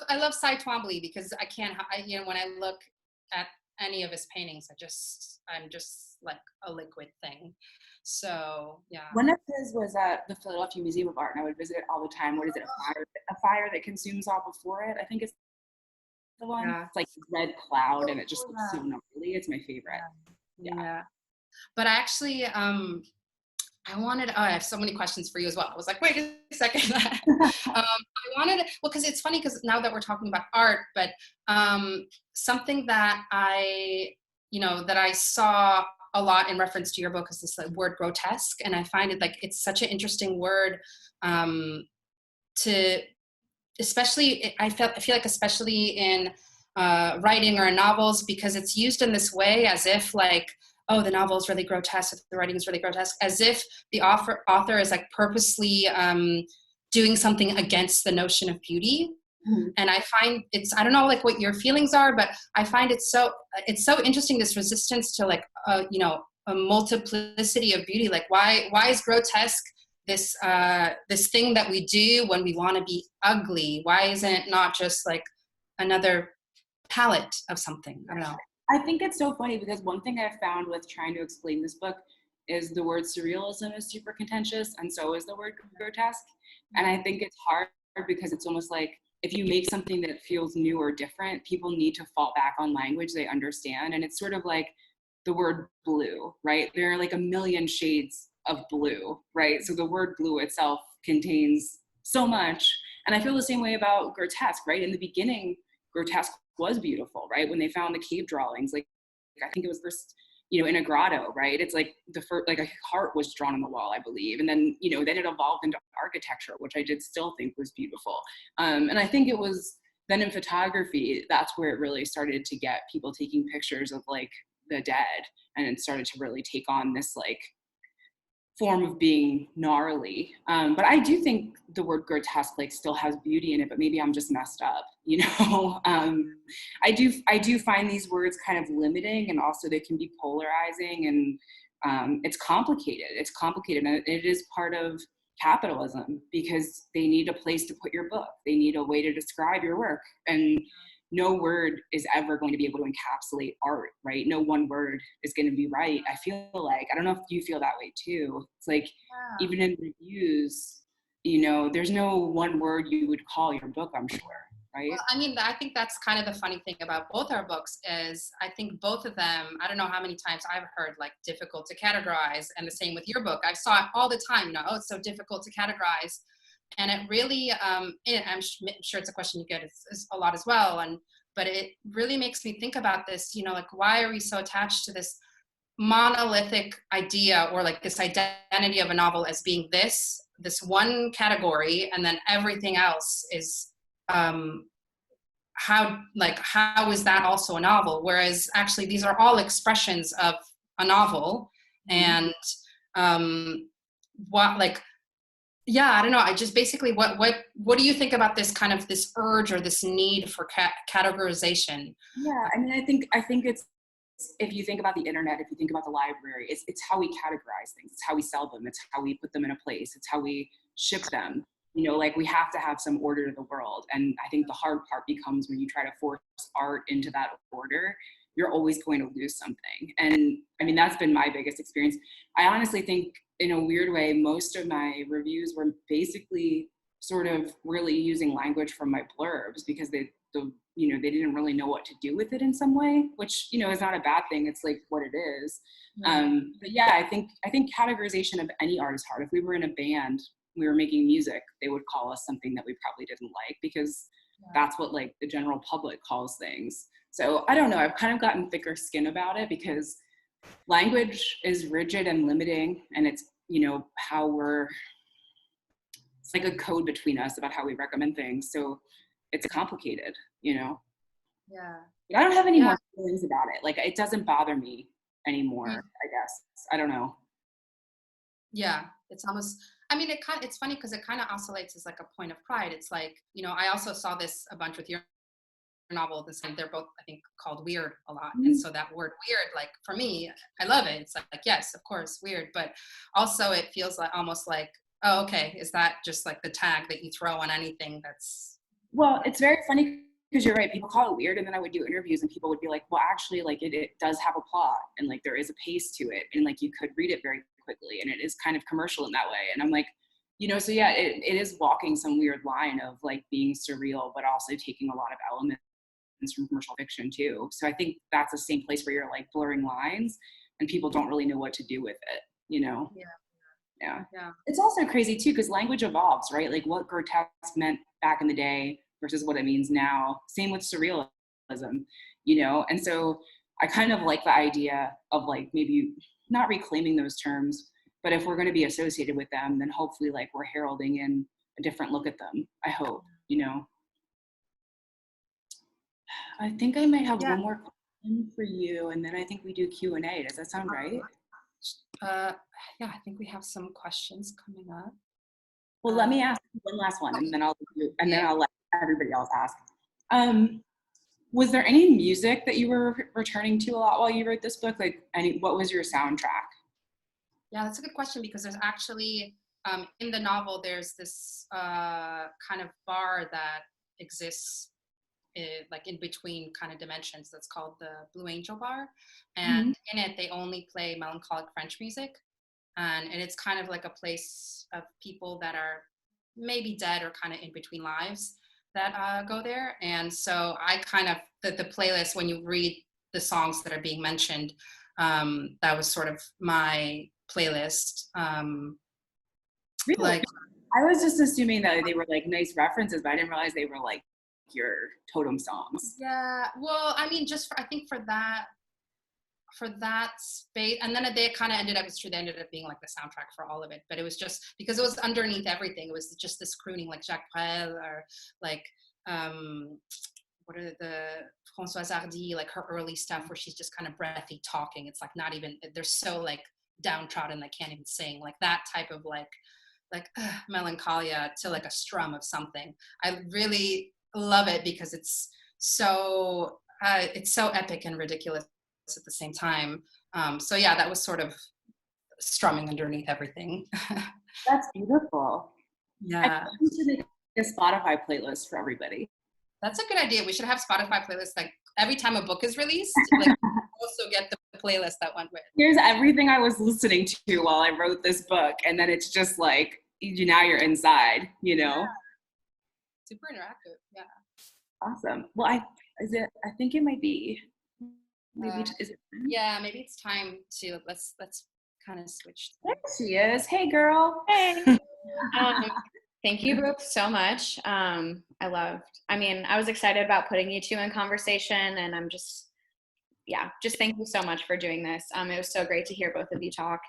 I love Cy Twombly because you know, when I look at any of his paintings, I'm just like a liquid thing. So yeah. One of his was at the Philadelphia Museum of Art, and I would visit it all the time. What is it? A fire that consumes all before it. I think it's the one. Yeah. It's like red cloud, and it just looks so gnarly. It's my favorite. Yeah. But actually, I have so many questions for you as well. I was like, wait a second. Because it's funny because now that we're talking about art, but something that I saw a lot in reference to your book is this like, word grotesque. And I find it like, it's such an interesting word especially, I feel like especially in writing or in novels, because it's used in this way as if like, oh, the novel is really grotesque, the writing is really grotesque, as if the author is like purposely doing something against the notion of beauty. Mm-hmm. And I find I don't know like what your feelings are, but I find it's so interesting, this resistance to like, you know, a multiplicity of beauty. Like why is grotesque this thing that we do when we want to be ugly? Why isn't it not just like another palette of something? I don't know. I think it's so funny because one thing I've found with trying to explain this book is the word surrealism is super contentious, and so is the word grotesque. And I think it's hard because it's almost like if you make something that feels new or different, people need to fall back on language they understand. And it's sort of like the word blue, right? There are like a million shades of blue, right? So the word blue itself contains so much. And I feel the same way about grotesque, right? In the beginning, grotesque was beautiful, right? When they found the cave drawings, like I think it was first, you know, in a grotto, right? It's like the first, like a heart was drawn on the wall, I believe. And then, you know, then it evolved into architecture, which I did still think was beautiful. And I think it was then in photography, that's where it really started to get people taking pictures of like the dead, and it started to really take on this like form of being gnarly. But I do think the word grotesque like still has beauty in it, but maybe I'm just messed up, you know? I do find these words kind of limiting, and also they can be polarizing, and it's complicated. It's complicated, and it is part of capitalism because they need a place to put your book. They need a way to describe your work, and no word is ever going to be able to encapsulate art, right? No one word is going to be right. I feel like, I don't know if you feel that way too. It's like, even in reviews, you know, there's no one word you would call your book, I'm sure, right? Well, I mean, I think that's kind of the funny thing about both our books is I think both of them, I don't know how many times I've heard like difficult to categorize, and the same with your book. I saw it all the time, you know, oh, it's so difficult to categorize. And it really, I'm sure it's a question you get a lot as well. But it really makes me think about this, you know, like why are we so attached to this monolithic idea or like this identity of a novel as being this one category, and then everything else is, how is that also a novel? Whereas actually these are all expressions of a novel. And I don't know. I just basically, what do you think about this kind of this urge or this need for categorization? Yeah, I mean, I think it's, if you think about the internet, if you think about the library, it's how we categorize things. It's how we sell them. It's how we put them in a place. It's how we ship them. You know, like we have to have some order to the world. And I think the hard part becomes when you try to force art into that order, you're always going to lose something. And I mean, that's been my biggest experience. I honestly think in a weird way, most of my reviews were basically sort of really using language from my blurbs, because the you know, they didn't really know what to do with it in some way, which, you know, is not a bad thing. It's like what it is. But yeah, I think categorization of any art is hard. If we were in a band, we were making music, they would call us something that we probably didn't like, because that's what like the general public calls things. So I don't know, I've kind of gotten thicker skin about it, because language is rigid and limiting, and it's, you know, it's like a code between us about how we recommend things. So it's complicated, you know? Yeah. But I don't have any more feelings about it. Like, it doesn't bother me anymore, I guess. I don't know. Yeah, it's almost, I mean, it's funny because it kind of oscillates as like a point of pride. It's like, you know, I also saw this a bunch with your novel, the same, they're both, I think, called weird a lot. And so that word weird, like for me, I love it. It's like, yes, of course, weird. But also it feels like almost like, oh, okay, is that just like the tag that you throw on anything that's... Well, it's very funny because you're right. People call it weird. And then I would do interviews and people would be like, well, actually, like it does have a plot, and like there is a pace to it. And like you could read it very quickly, and it is kind of commercial in that way. And I'm like, you know, so yeah, it is walking some weird line of like being surreal, but also taking a lot of elements from commercial fiction too. So I think that's the same place where you're like blurring lines and people don't really know what to do with it, you know? Yeah. It's also crazy too, because language evolves, right? Like what grotesque meant back in the day versus what it means now. Same with surrealism, you know? And so I kind of like the idea of like maybe not reclaiming those terms, but if we're going to be associated with them, then hopefully like we're heralding in a different look at them, I hope, you know? I think I might have one more question for you, and then I think we do Q&A. Does that sound right? Yeah, I think we have some questions coming up. Well, let me ask one last one, and then I'll let everybody else ask. Was there any music that you were returning to a lot while you wrote this book? Like, what was your soundtrack? Yeah, that's a good question, because there's actually in the novel there's this kind of bar that exists like in between kind of dimensions, that's called the Blue Angel Bar, and in it they only play melancholic French music, and it's kind of like a place of people that are maybe dead or kind of in between lives that go there. And so I kind of the playlist, when you read the songs that are being mentioned, that was sort of my playlist. Really? Like, I was just assuming that they were like nice references, but I didn't realize they were like your totem songs. Yeah, well, I mean, I think for that space, and then they kind of ended up, it's true, they ended up being like the soundtrack for all of it, but it was just because it was underneath everything. It was just this crooning, like Jacques Brel, or like what are the Françoise Hardy, like her early stuff where she's just kind of breathy talking. It's like not even, they're so like downtrodden they can't even sing, like that type of like melancholia to like a strum of something. I really love it because it's so epic and ridiculous at the same time. So yeah, that was sort of strumming underneath everything. That's beautiful. Yeah. I should make a Spotify playlist for everybody. That's a good idea. We should have Spotify playlists like every time a book is released. Like, also get the playlist that went with. Here's everything I was listening to while I wrote this book, and then it's just like now you're inside, you know. Yeah. Super interactive. Yeah. Awesome. Well, I think it might be. Maybe is it? Yeah, maybe it's time to let's kind of switch. There she is. Hey, girl. Hey. Thank you both so much. I was excited about putting you two in conversation, and I'm just thank you so much for doing this. It was so great to hear both of you talk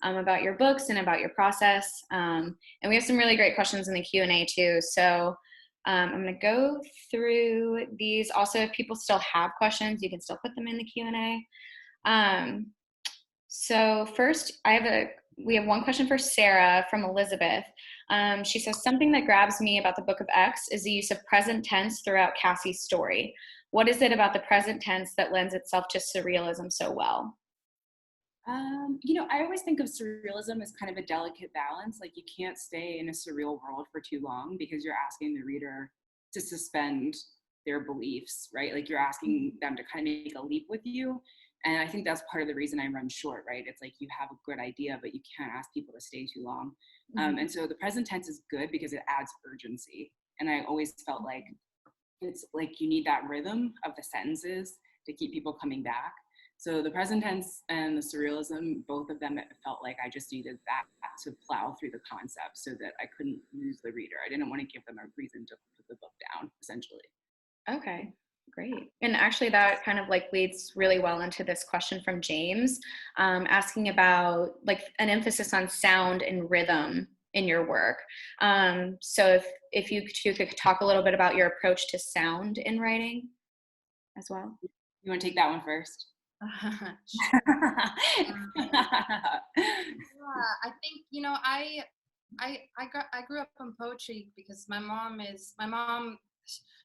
about your books and about your process. And we have some really great questions in the Q&A too. So I'm going to go through these. Also, if people still have questions, you can still put them in the Q&A. So first, we have one question for Sarah from Elizabeth. She says, something that grabs me about the Book of X is the use of present tense throughout Cassie's story. What is it about the present tense that lends itself to surrealism so well? I always think of surrealism as kind of a delicate balance. Like, you can't stay in a surreal world for too long because you're asking the reader to suspend their beliefs, right? Like, you're asking them to kind of make a leap with you. And I think that's part of the reason I run short, right? It's like you have a good idea, but you can't ask people to stay too long. And so the present tense is good because it adds urgency. And I always felt like it's like you need that rhythm of the sentences to keep people coming back. So the present tense and the surrealism, both of them, it felt like I just needed that to plow through the concept so that I couldn't lose the reader. I didn't want to give them a reason to put the book down, essentially. Okay, great. And actually that kind of like leads really well into this question from James, asking about like an emphasis on sound and rhythm in your work. So if you could talk a little bit about your approach to sound in writing as well. You want to take that one first? I think, you know, I grew up in poetry because my mom,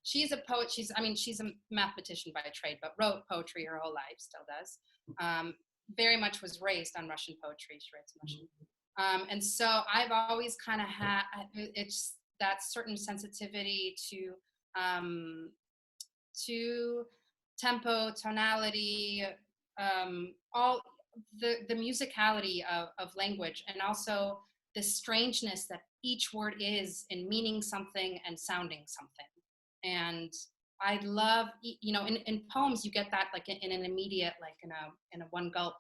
she's a poet. She's a mathematician by trade, but wrote poetry her whole life, still does. Very much was raised on Russian poetry. She writes Russian. And so I've always kind of had, it's that certain sensitivity to tempo, tonality, all the musicality of language, and also the strangeness that each word is in meaning something and sounding something. And I love, you know, in poems you get that like in an immediate, like in a one gulp.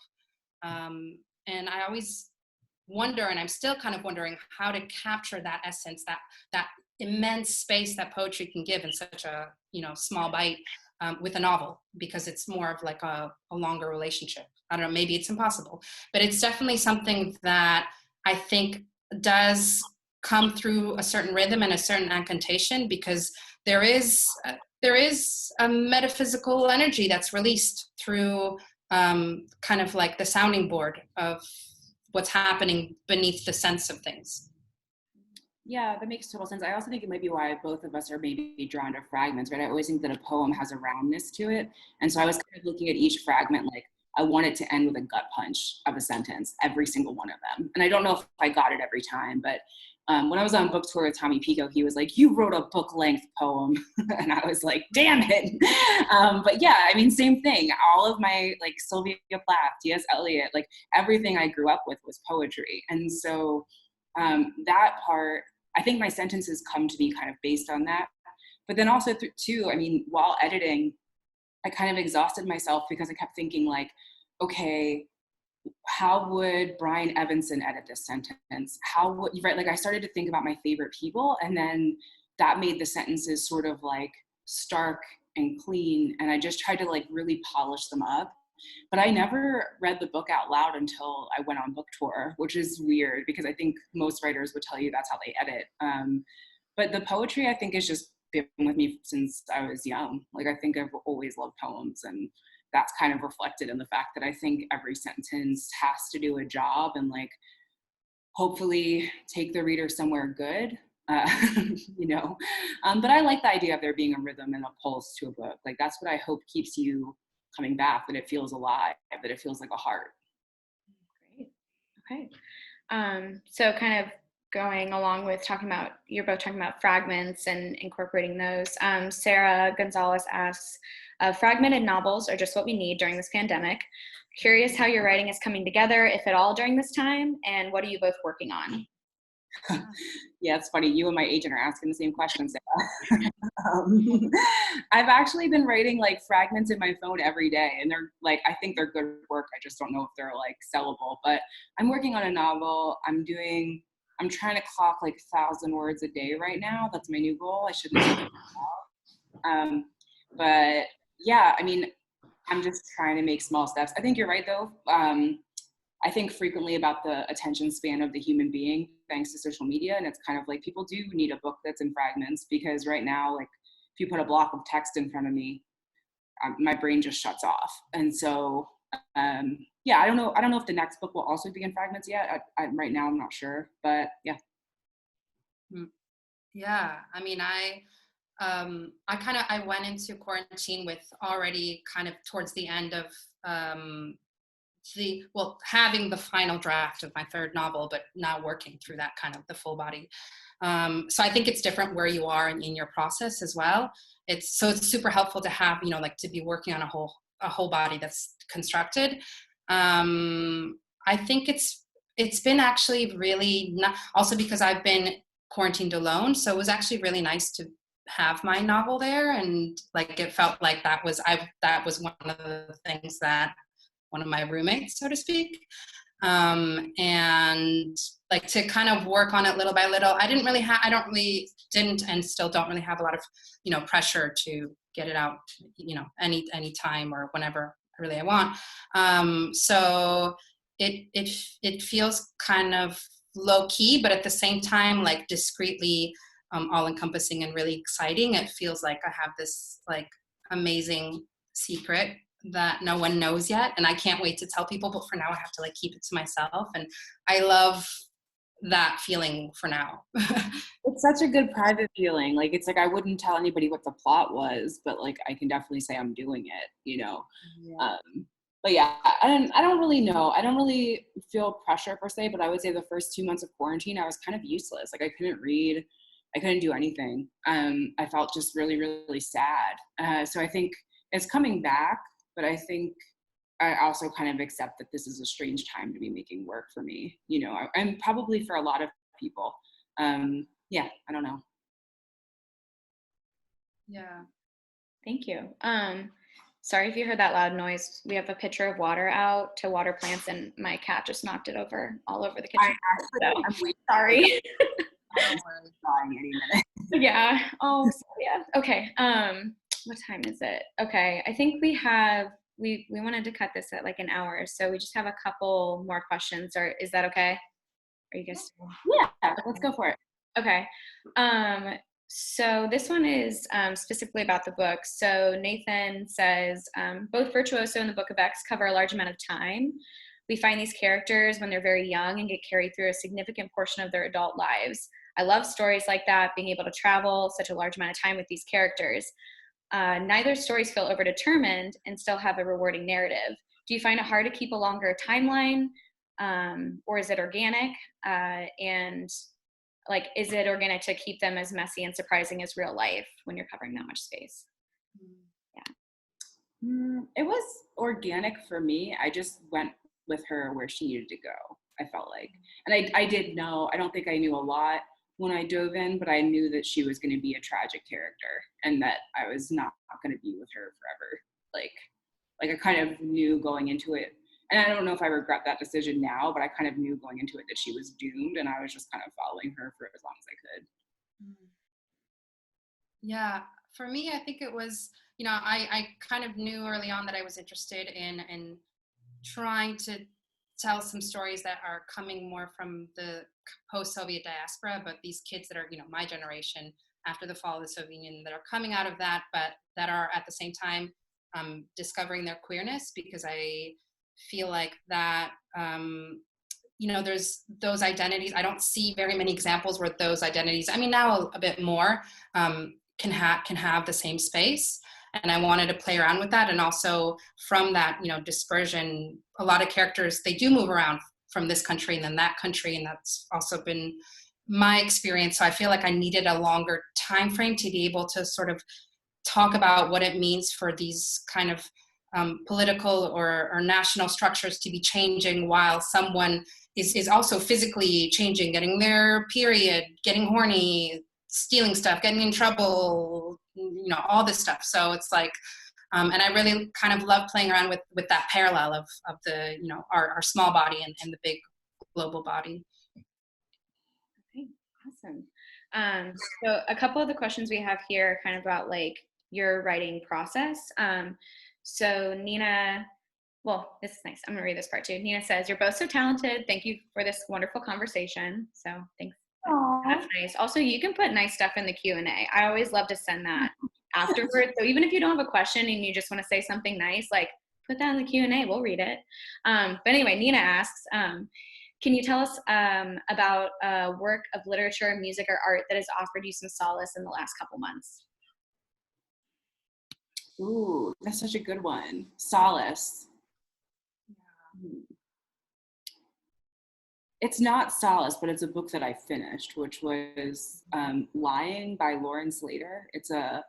And I always wonder, and I'm still kind of wondering how to capture that essence, that immense space that poetry can give in such a, you know, small bite. With a novel, because it's more of like a longer relationship. I don't know, maybe it's impossible, but it's definitely something that I think does come through a certain rhythm and a certain incantation, because there is a metaphysical energy that's released through kind of like the sounding board of what's happening beneath the sense of things. Yeah, that makes total sense. I also think it might be why both of us are maybe drawn to fragments, right? I always think that a poem has a roundness to it. And so I was kind of looking at each fragment like I want it to end with a gut punch of a sentence, every single one of them. And I don't know if I got it every time, but when I was on book tour with Tommy Pico, he was like, you wrote a book-length poem. And I was like, damn it. But yeah, I mean, same thing. All of my, like, Sylvia Plath, T.S. Eliot, like, everything I grew up with was poetry. And so that part, I think my sentences come to be kind of based on that. But then also, too, I mean, while editing, I kind of exhausted myself because I kept thinking, like, okay, how would Brian Evanson edit this sentence? How would you, right? Like, I started to think about my favorite people, and then that made the sentences sort of like stark and clean. And I just tried to like really polish them up. But I never read the book out loud until I went on book tour, which is weird because I think most writers would tell you that's how they edit. But the poetry, I think, has just been with me since I was young. Like, I think I've always loved poems, and that's kind of reflected in the fact that I think every sentence has to do a job and like hopefully take the reader somewhere good. You know, but I like the idea of there being a rhythm and a pulse to a book. Like, that's what I hope keeps you coming back, that it feels alive, that it feels like a heart. Great. Okay. So kind of going along with you're both talking about fragments and incorporating those. Sarah Gonzalez asks, fragmented novels are just what we need during this pandemic. Curious how your writing is coming together, if at all, during this time, and what are you both working on? Yeah, it's funny. You and my agent are asking the same question, Sarah. I've actually been writing like fragments in my phone every day, and they're like, I think they're good work. I just don't know if they're like sellable, but I'm working on a novel. I'm trying to clock like 1,000 words a day right now. That's my new goal. I shouldn't say that. But yeah, I mean, I'm just trying to make small steps. I think you're right though. I think frequently about the attention span of the human being thanks to social media. And it's kind of like people do need a book that's in fragments, because right now, like, if you put a block of text in front of me, my brain just shuts off. And so, yeah, I don't know if the next book will also be in fragments yet. Right now, I'm not sure, but yeah. Yeah, I mean, I went into quarantine with already kind of towards the end of having the final draft of my third novel, but now working through that kind of the full body. So I think it's different where you are in your process as well. It's super helpful to have, you know, like to be working on a whole body that's constructed. I think it's been actually really also because I've been quarantined alone. So it was actually really nice to have my novel there, and like it felt like that was one of the things that one of my roommates, so to speak, and like to kind of work on it little by little. I didn't and still don't really have a lot of, you know, pressure to get it out, you know, any time or whenever really I want. So it feels kind of low key, but at the same time, like discreetly all encompassing and really exciting. It feels like I have this like amazing secret that no one knows yet, and I can't wait to tell people, but for now I have to like keep it to myself, and I love that feeling for now. It's such a good private feeling. Like, it's like I wouldn't tell anybody what the plot was, but like I can definitely say I'm doing it, you know. Yeah. But yeah, I don't really know. I don't really feel pressure per se, but I would say the first 2 months of quarantine, I was kind of useless. Like I couldn't read, I couldn't do anything. I felt just really, really sad. So I think it's coming back, but I think I also kind of accept that this is a strange time to be making work for me, you know, and probably for a lot of people. Yeah, I don't know. Yeah. Thank you. Sorry if you heard that loud noise. We have a pitcher of water out to water plants, and my cat just knocked it over all over the kitchen. I'm Sorry. dying any minute. Yeah. Oh, yeah. Okay. What time is it? Okay. I think we wanted to cut this at like an hour, so we just have a couple more questions. Or is that okay? Are you guys still? Yeah, let's go for it. Okay. So this one is specifically about the book. So Nathan says, both Virtuoso and the Book of X cover a large amount of time. We find these characters when they're very young and get carried through a significant portion of their adult lives. I love stories like that, being able to travel such a large amount of time with these characters. Neither stories feel overdetermined and still have a rewarding narrative. Do you find it hard to keep a longer timeline, or is it organic? And like, is it organic to keep them as messy and surprising as real life when you're covering that much space? Yeah. It was organic for me. I just went with her where she needed to go, I felt like. And I did know, I don't think I knew a lot when I dove in, but I knew that she was going to be a tragic character and that I was not going to be with her forever. Like I kind of knew going into it. And I don't know if I regret that decision now, but I kind of knew going into it that she was doomed, and I was just kind of following her for as long as I could. Yeah, for me, I think it was, you know, I kind of knew early on that I was interested in trying to tell some stories that are coming more from the post-Soviet diaspora, but these kids that are, you know, my generation after the fall of the Soviet Union that are coming out of that, but that are at the same time discovering their queerness, because I feel like that, you know, there's those identities. I don't see very many examples where those identities, I mean, now a bit more, can have the same space. And I wanted to play around with that. And also from that, you know, dispersion, a lot of characters, they do move around from this country and then that country. And that's also been my experience. So I feel like I needed a longer time frame to be able to sort of talk about what it means for these kind of political or national structures to be changing while someone is also physically changing, getting their period, getting horny, stealing stuff, getting in trouble, you know, all this stuff. So it's like, and I really kind of love playing around with that parallel of the, you know, our small body and the big global body. Okay, awesome. So a couple of the questions we have here are kind of about like your writing process. So Nina, well, this is nice. I'm gonna read this part too. Nina says, "You're both so talented. Thank you for this wonderful conversation." So thanks. Aww. That's nice. Also, you can put nice stuff in the Q&A. I always love to send that afterwards. So even if you don't have a question and you just want to say something nice, like put that in the Q&A. We'll read it. But anyway, Nina asks, can you tell us about a work of literature, music, or art that has offered you some solace in the last couple months? Ooh, that's such a good one. Solace. Yeah. It's not solace, but it's a book that I finished, which was Lying by Lauren Slater. It's a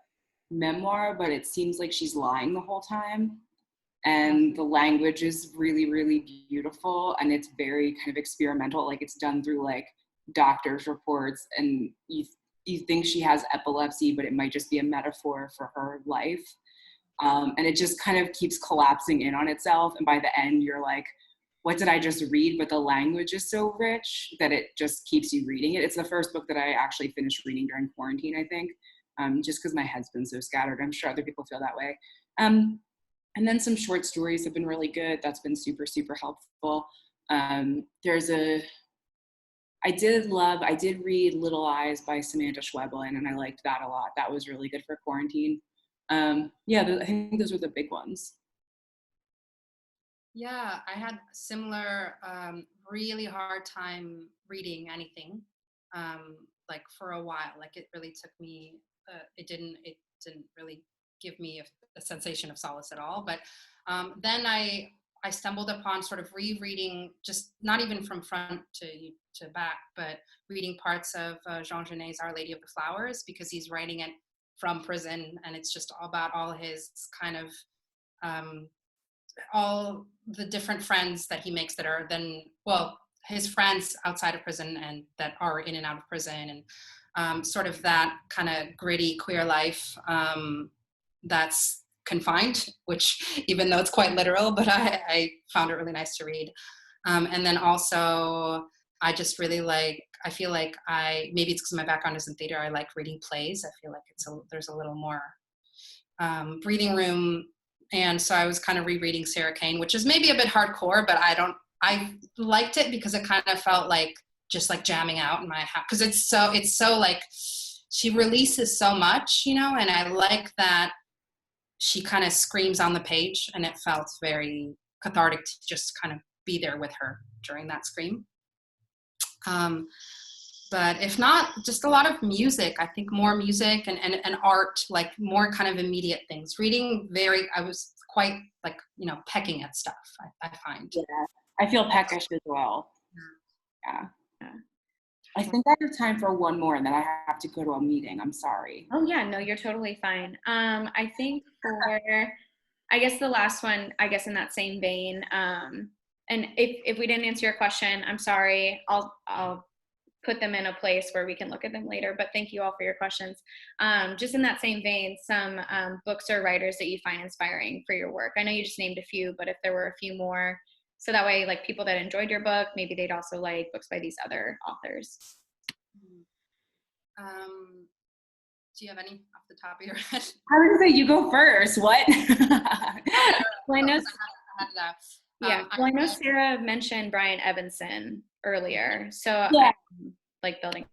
memoir, but it seems like she's lying the whole time. And the language is really, really beautiful. And it's very kind of experimental. Like it's done through like doctor's reports. And you think she has epilepsy, but it might just be a metaphor for her life. And it just kind of keeps collapsing in on itself. And by the end, you're like, what did I just read? But the language is so rich that it just keeps you reading it. It's the first book that I actually finished reading during quarantine, I think, just because my head's been so scattered. I'm sure other people feel that way. And then some short stories have been really good. That's been super, super helpful. I did read Little Eyes by Samantha Schweblin, and I liked that a lot. That was really good for quarantine. I think those were the big ones. Yeah, I had similar, really hard time reading anything, like for a while. Like it really took me, it didn't really give me a sensation of solace at all. But then I stumbled upon sort of rereading, just not even from front to back, but reading parts of Jean Genet's Our Lady of the Flowers, because he's writing it from prison, and it's just all about all his kind of all the different friends that he makes that are then, well, his friends outside of prison and that are in and out of prison, and sort of that kind of gritty queer life that's confined, which even though it's quite literal, but I found it really nice to read. And then also I just really I feel like maybe it's because my background is in theater, I like reading plays. I feel like there's a little more breathing room. And so I was kind of rereading Sarah Kane, which is maybe a bit hardcore, but I liked it because it kind of felt like just like jamming out in my house. Cause it's so like, she releases so much, and I like that she kind of screams on the page, and it felt very cathartic to just kind of be there with her during that scream. But if not, just a lot of music. I think more music and art, like more kind of immediate things. I was quite like, pecking at stuff, I find. Yeah, I feel peckish as well. Yeah. I think I have time for one more, and then I have to go to a meeting. I'm sorry. Oh yeah, no, you're totally fine. I think I guess the last one, I guess in that same vein, and if we didn't answer your question, I'm sorry. I'll put them in a place where we can look at them later, but thank you all for your questions. Just in that same vein, some books or writers that you find inspiring for your work. I know you just named a few, but if there were a few more, so that way, like, people that enjoyed your book, maybe they'd also like books by these other authors. Do you have any off the top of your head? I was gonna say, you go first. What? Well, I know, yeah. I know Sarah mentioned Brian Evanson earlier, so yeah. I'm like building.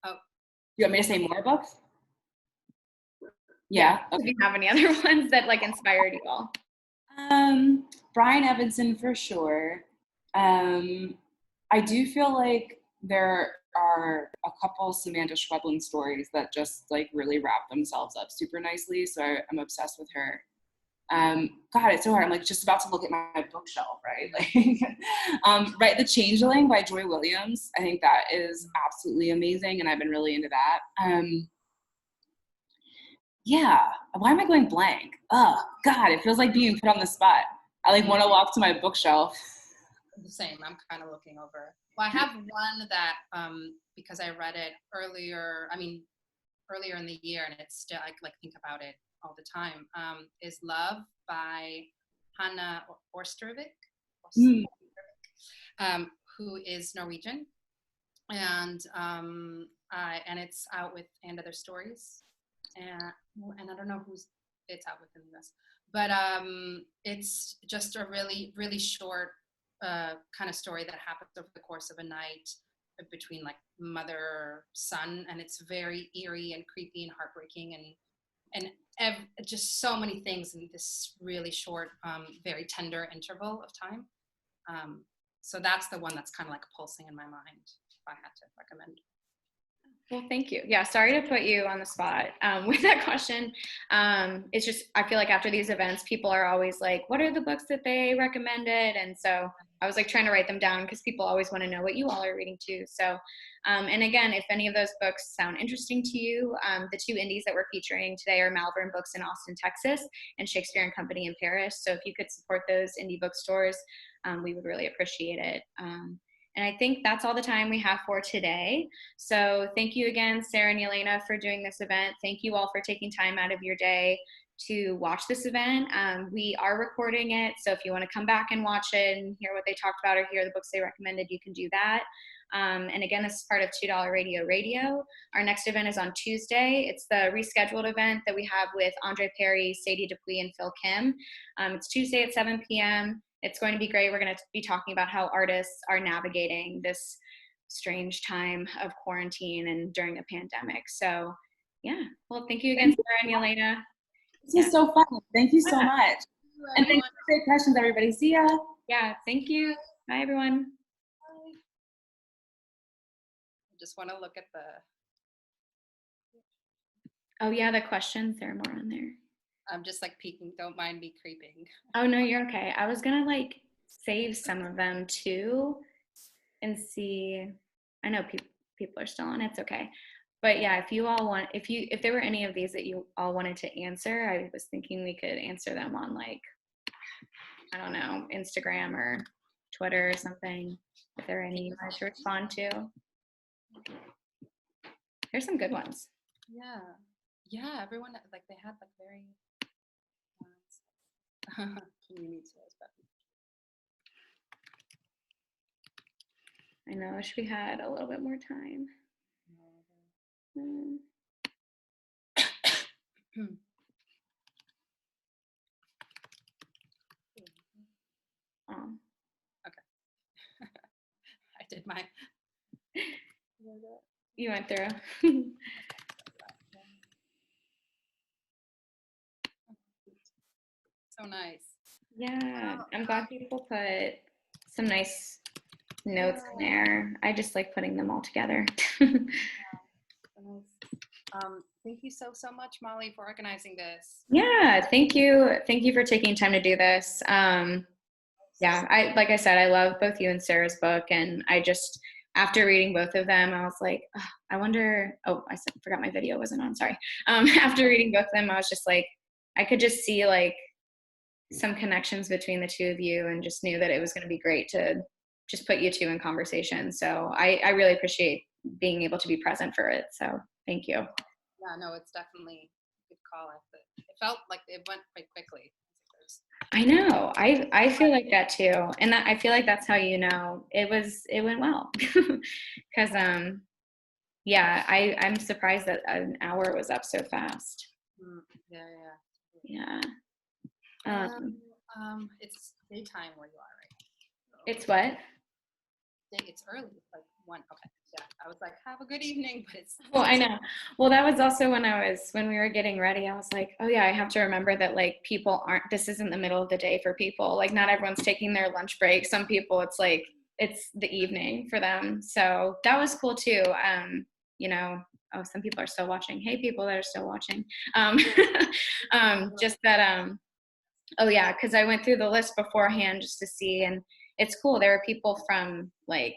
Oh, you want me to say more books? Yeah. Okay. Do you have any other ones that like inspired you all? Brian Evanson for sure. I do feel like there are a couple Samantha Schweblin stories that just like really wrap themselves up super nicely. So I'm obsessed with her. God, it's so hard. I'm like just about to look at my bookshelf, right? Like, right, The Changeling by Joy Williams. I think that is absolutely amazing, and I've been really into that. Yeah, why am I going blank? Oh, God, it feels like being put on the spot. I like want to walk to my bookshelf. The same. I'm kind of looking over. Well, I have one that because I read it earlier in the year, and it's still I like think about it all the time. Is Love by Hanna Orstervik, who is Norwegian, and it's out with And Other Stories, and I don't know who's it's out with in the US, but it's just a really, really short kind of story that happens over the course of a night between like mother son, and it's very eerie and creepy and heartbreaking and just so many things in this really short, very tender interval of time. So that's the one that's kind of like pulsing in my mind if I had to recommend. Well, thank you. Yeah, sorry to put you on the spot with that question. It's just, I feel like after these events, people are always like, what are the books that they recommended? And so I was like trying to write them down because people always want to know what you all are reading too. So, and again, if any of those books sound interesting to you, the two indies that we're featuring today are Malvern Books in Austin, Texas, and Shakespeare and Company in Paris. So if you could support those indie bookstores, we would really appreciate it. And I think that's all the time we have for today. So thank you again, Sarah and Yelena, for doing this event. Thank you all for taking time out of your day to watch this event. We are recording it, so if you want to come back and watch it and hear what they talked about or hear the books they recommended, you can do that. And again, this is part of $2 Radio. Our next event is on Tuesday. It's the rescheduled event that we have with Andre Perry, Sadie Dupuis, and Phil Kim. It's Tuesday at 7 p.m. It's going to be great. We're going to be talking about how artists are navigating this strange time of quarantine and during a pandemic. So yeah, well, thank you again, Sarah and Yelena. This was so fun. Thank you so much. And Thanks for great questions, everybody. See ya. Yeah, thank you. Bye, everyone. I just want to look at the. Oh yeah, the questions, there are more on there. I'm just like peeking. Don't mind me creeping. Oh no, you're okay. I was gonna like save some of them too and see. I know people are still on. It's okay. But yeah, if you all want, if there were any of these that you all wanted to answer, I was thinking we could answer them on like, I don't know, Instagram or Twitter or something. If there are any you wanted to respond to. Here's some good ones. Yeah, everyone, like they had like very community tools, but I know, I wish we had a little bit more time. Okay. I did mine. You went through. So nice. Yeah, I'm glad people put some nice notes in there. I just like putting them all together. Thank you so much, Molly, for organizing this. Yeah, thank you. Thank you for taking time to do this. Yeah, like I said, I love both you and Sarah's book, and I just, after reading both of them, I was like, oh, I wonder, oh, forgot my video wasn't on, sorry. After reading both of them, I was just like, I could just see like some connections between the two of you, and just knew that it was going to be great to just put you two in conversation. So I really appreciate being able to be present for it. So thank you. Yeah, no, it's definitely a good call. It felt like it went quite quickly. I know. I feel like that too, and I feel like that's how you know it went well, because yeah, I'm surprised that an hour was up so fast. Yeah. It's daytime where you are, right? It's what? It's early. It's like 1. Okay. Yeah. I was like, have a good evening, but it's. Well, I know. Well, that was also when we were getting ready, I was like, oh yeah, I have to remember that like people this isn't the middle of the day for people. Like not everyone's taking their lunch break. Some people it's like, it's the evening for them. So that was cool too. You know, oh, some people are still watching. Hey, people that are still watching. Just that, oh yeah, because I went through the list beforehand just to see, and it's cool. There are people from like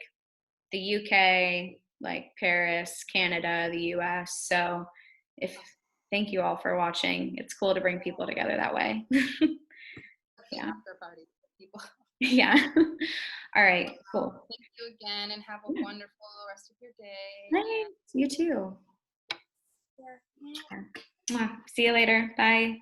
the UK, like Paris, Canada, the US. So thank you all for watching. It's cool to bring people together that way. Yeah. After party for people. Yeah. All right, cool. Thank you again, and have a wonderful rest of your day. Thanks. You too. Yeah. See you later. Bye.